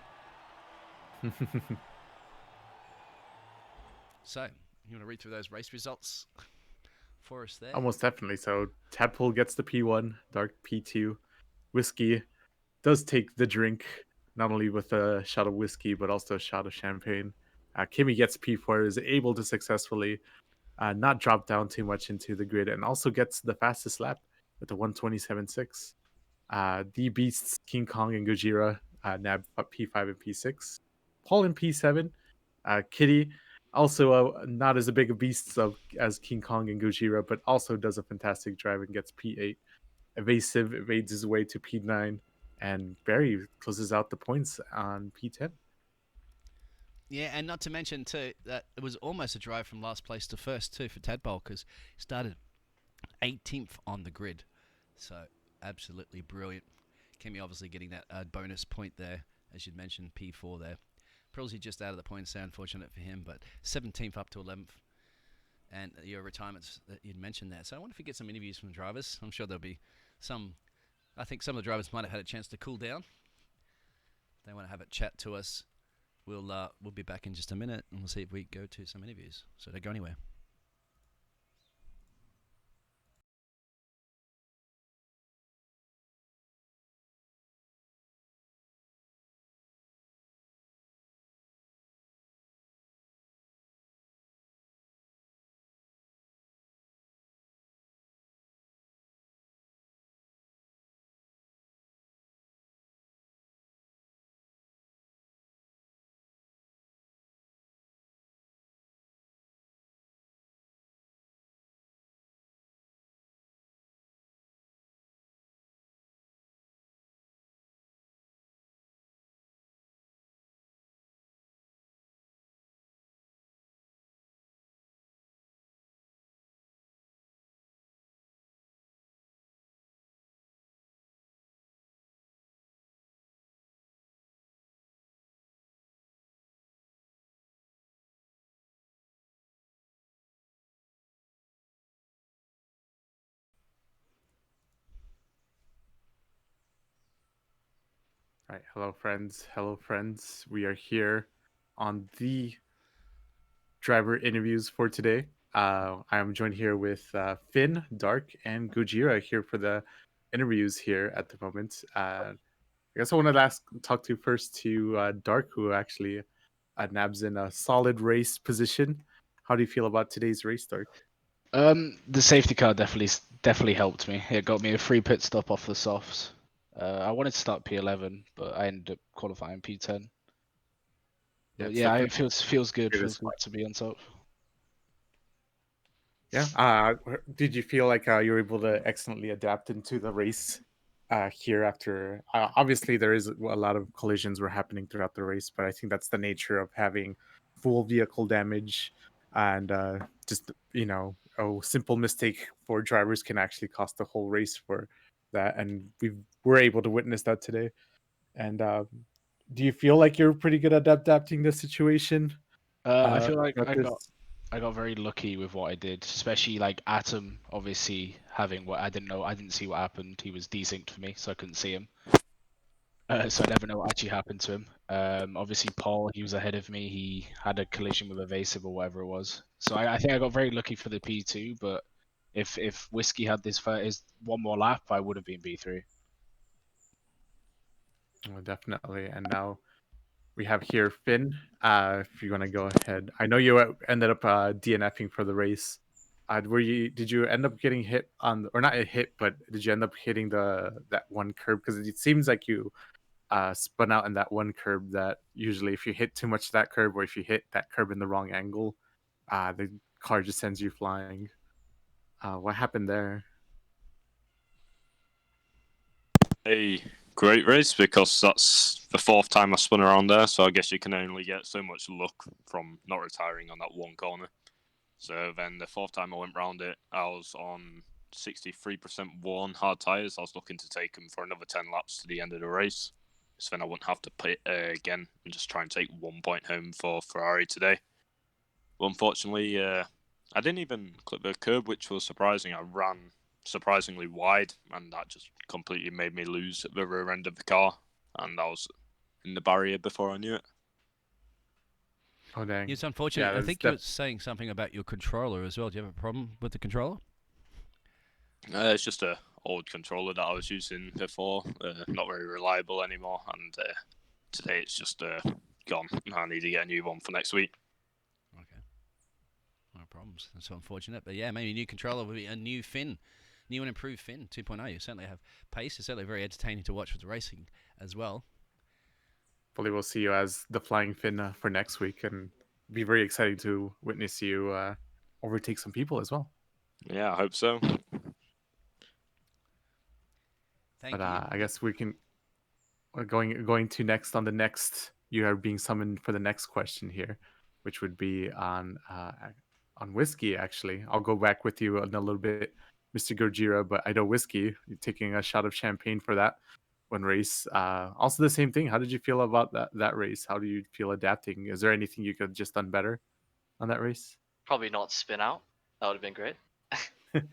So, you want to read through those race results for us there? Almost definitely. So Tadpole gets the P1, Dark P2. Whiskey does take the drink, not only with a shot of whiskey, but also a shot of champagne. Kimi gets P4, is able to successfully not drop down too much into the grid, and also gets the fastest lap with the 127.6. The Beasts, King Kong and Gojira, nab P5 and P6. Paul in P7. Kitty, also not as big a beast as King Kong and Gojira, but also does a fantastic drive and gets P8. Evasive evades his way to P9, and Barry closes out the points on P10. Yeah, and not to mention too that it was almost a drive from last place to first too for Tadpole because he started 18th on the grid, so absolutely brilliant. Kimi obviously getting that bonus point there, as you'd mentioned, P4 there. Prilsey just out of the points, so unfortunate for him, but 17th up to 11th. And your retirements that you'd mentioned there. So I wonder if we get some interviews from the drivers. I'm sure there'll be some. I think some of the drivers might have had a chance to cool down. They want to have a chat to us. We'll be back in just a minute, and we'll see if we go to some interviews. So don't go anywhere. All right, hello friends. Hello friends. We are here on the driver interviews for today. I am joined here with Finn, Dark, and Gojira here for the interviews here at the moment. I guess I wanted to talk to first to Dark, who actually nabs in a solid race position. How do you feel about today's race, Dark? The safety car definitely helped me. It got me a free pit stop off the softs. I wanted to start P11, but I ended up qualifying P10. Yeah, But it's yeah, definitely it feels good. good Feels as good well. to be on top. Yeah. Did you feel like you were able to excellently adapt into the race here after? Obviously, there is a lot of collisions were happening throughout the race, but I think that's the nature of having full vehicle damage and just a simple mistake for drivers can actually cost the whole race for that, and we're able to witness that today. And do you feel like you're pretty good at adapting the situation? I feel like Throughout this? I got very lucky with what I did, especially like Atom, obviously having what I didn't know. I didn't see what happened. He was desynced for me, so I couldn't see him. So I never know what actually happened to him. Obviously Paul, he was ahead of me. He had a collision with Evasive or whatever it was. So I think I got very lucky for the P2. But if Whiskey had his one more lap, I would have been B3. Oh, definitely. And now we have here Finn. If you want to go ahead, I know you ended up DNFing for the race. Did you end up getting hit on, or not a hit, but did you end up hitting that one curb? Because it seems like you spun out in that one curb. That usually, if you hit too much of that curb, or if you hit that curb in the wrong angle, the car just sends you flying. What happened there? A great race because that's the fourth time I spun around there, so I guess you can only get so much luck from not retiring on that one corner. So then the fourth time I went round it, I was on 63% worn hard tyres. I was looking to take them for another 10 laps to the end of the race. So then I wouldn't have to pit again and just try and take 1 point home for Ferrari today. But unfortunately, I didn't even clip the curb, which was surprising. I ran surprisingly wide, and that just completely made me lose at the rear end of the car, and I was in the barrier before I knew it. Oh dang! It's Yeah, unfortunate. I think you were saying something about your controller as well. Do you have a problem with the controller? It's just a old controller that I was using before, not very reliable anymore, and today it's just gone. I need to get a new one for next week. Okay. No problems. That's unfortunate. But yeah, maybe a new controller would be a new Finn. New and improved Finn 2.0. You certainly have pace. It's certainly very entertaining to watch with the racing as well. Hopefully, we'll see you as the Flying Finn for next week, and be very exciting to witness you overtake some people as well. Yeah, I hope so. Thank But you. I guess we can going to next on the next. You are being summoned for the next question here, which would be on whiskey. Actually, I'll go back with you in a little bit, Mr. Gojira. But I know whiskey. You're taking a shot of champagne for that one race. Also, the same thing. How did you feel about that race? How do you feel adapting? Is there anything you could have just done better on that race? Probably not spin out. That would have been great.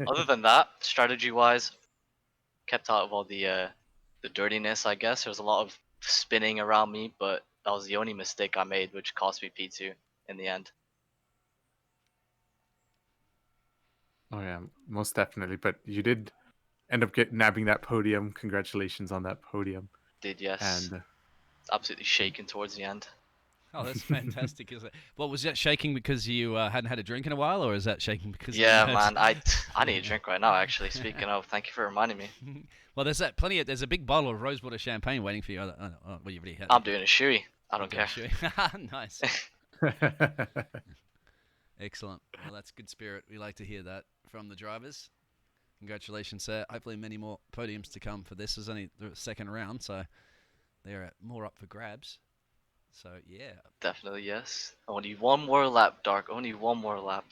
Other than that, strategy wise, kept out of all the dirtiness. I guess there was a lot of spinning around me, but that was the only mistake I made, which cost me P2 in the end. Oh yeah, most definitely. But you did end up nabbing that podium. Congratulations on that podium. Did yes, And absolutely shaking towards the end. Oh, that's fantastic, isn't it? Well, was that shaking because you hadn't had a drink in a while, or is that shaking because of Yeah, the nerves? man, I need a drink right now. Actually, speaking of, thank you for reminding me. Well, there's there's a big bottle of rose water champagne waiting for you. Well, you already had. I'm doing a shoey. I You're don't doing care. a shoey. Nice. Excellent. Well, that's good spirit. We like to hear that from the drivers. Congratulations, sir. Hopefully, many more podiums to come for this. Is only the second round, so they're more up for grabs. So yeah. Definitely yes. Only one more lap, Dark. Only one more lap.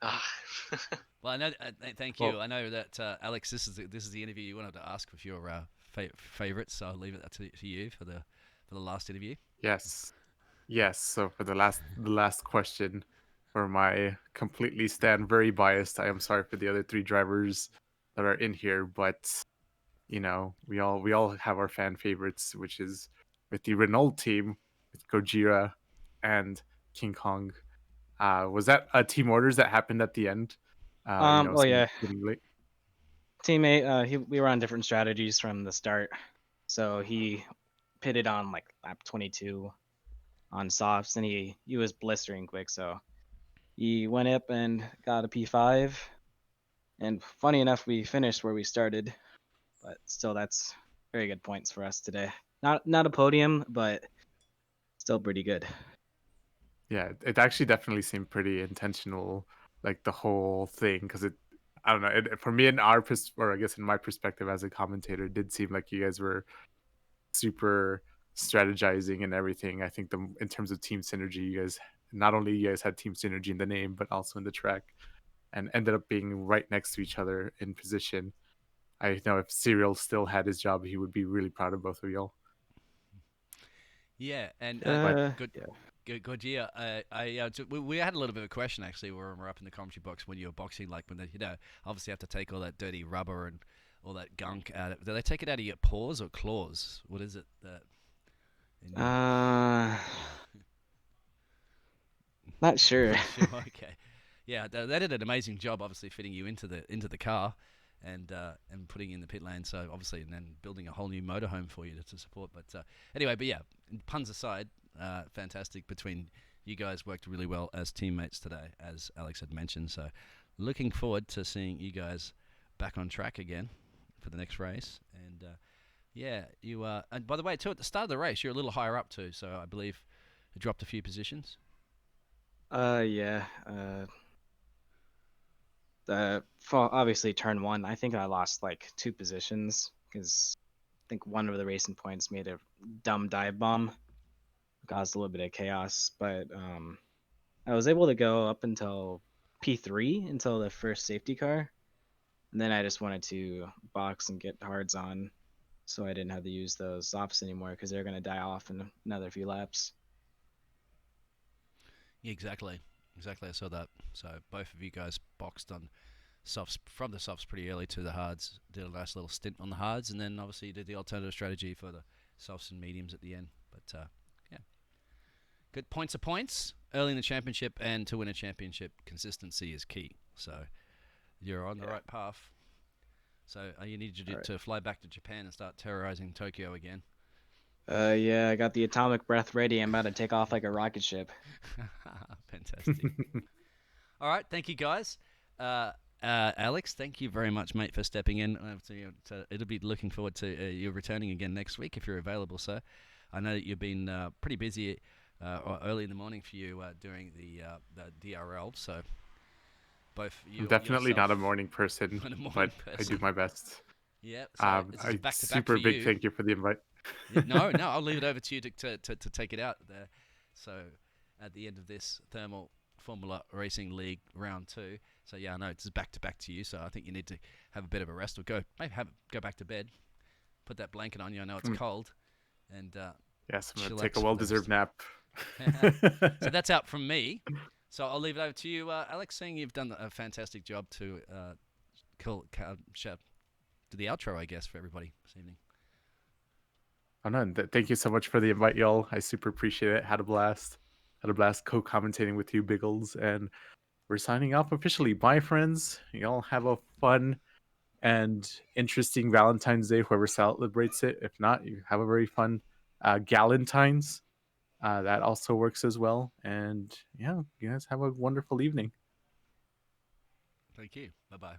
Ah. Well, I know. Thank Well- you. I know that Alex, this is the interview you wanted to ask with your favorites. So I'll leave it to you for the last interview. Yes. Yes. So for the last question, for my completely stand very biased. I am sorry for the other three drivers that are in here, but we all have our fan favorites, which is with the Renault team with Gojira and King Kong. Was that team orders that happened at the end? Well, yeah, Getting late. teammate. We were on different strategies from the start, so he pitted on like lap 22 on softs, and he was blistering quick, so he went up and got a P5. And funny enough, we finished where we started, but still, that's very good points for us today. Not a podium, but still pretty good. Yeah, it actually definitely seemed pretty intentional, like the whole thing, because I don't know, for me in or I guess in my perspective as a commentator, it did seem like you guys were super strategizing and everything. I think in terms of team synergy, not only you guys had team synergy in the name, but also in the track, and ended up being right next to each other in position. I know if Cyril still had his job, he would be really proud of both of y'all. Yeah, and good. Yeah. Good, yeah. We had a little bit of a question actually when we were up in the commentary box when you were boxing, like when they, obviously have to take all that dirty rubber and all that gunk out of. Do they take it out of your paws or claws? What is it that? Not sure. Not sure. Okay. Yeah, they did an amazing job, obviously fitting you into the car, and putting you in the pit lane. So obviously, and then building a whole new motorhome for you to support. But anyway, but yeah, puns aside, fantastic between you guys worked really well as teammates today, as Alex had mentioned. So looking forward to seeing you guys back on track again for the next race. And yeah, you and by the way, too, at the start of the race, you're a little higher up too. So I believe you dropped a few positions. Yeah. Obviously turn one. I think I lost like 2 positions because I think one of the racing points made a dumb dive bomb, caused a little bit of chaos. But I was able to go up until P3 until the first safety car, and then I just wanted to box and get hards on, so I didn't have to use those softs anymore because they're gonna die off in another few laps. Yeah, exactly. I saw that. So both of you guys boxed on softs from the softs pretty early to the hards. Did a nice little stint on the hards, and then obviously you did the alternative strategy for the softs and mediums at the end. But yeah, good points are points early in the championship, and to win a championship, consistency is key. So you're on the right path. So you need to fly back to Japan and start terrorizing Tokyo again. Yeah, I got the atomic breath ready. I'm about to take off like a rocket ship. Fantastic. All right, thank you guys. Alex, thank you very much, mate, for stepping in. It'll be looking forward to you returning again next week if you're available, sir. I know that you've been pretty busy early in the morning for you during the DRL, so both you. I'm definitely yourself, not a morning person, but I do my best. Yeah, so this is back to back for you. Super big thank you for the invite. No, I'll leave it over to you to take it out there. So at the end of this Thermal Formula Racing League round 2. So yeah, I know it's back to back to you. So I think you need to have a bit of a rest or go back to bed. Put that blanket on you. I know it's cold, and yes, I'm gonna take a well-deserved nap. So that's out from me. So I'll leave it over to you, Alex. Seeing you've done a fantastic job to do the outro, I guess, for everybody this evening. Oh no, thank you so much for the invite, y'all. I super appreciate it. Had a blast co-commentating with you, Biggles, and we're signing off officially. Bye, friends. Y'all have a fun and interesting Valentine's Day, whoever celebrates it. If not, you have a very fun Galentine's. That also works as well. And yeah, you guys have a wonderful evening. Thank you. Bye-bye.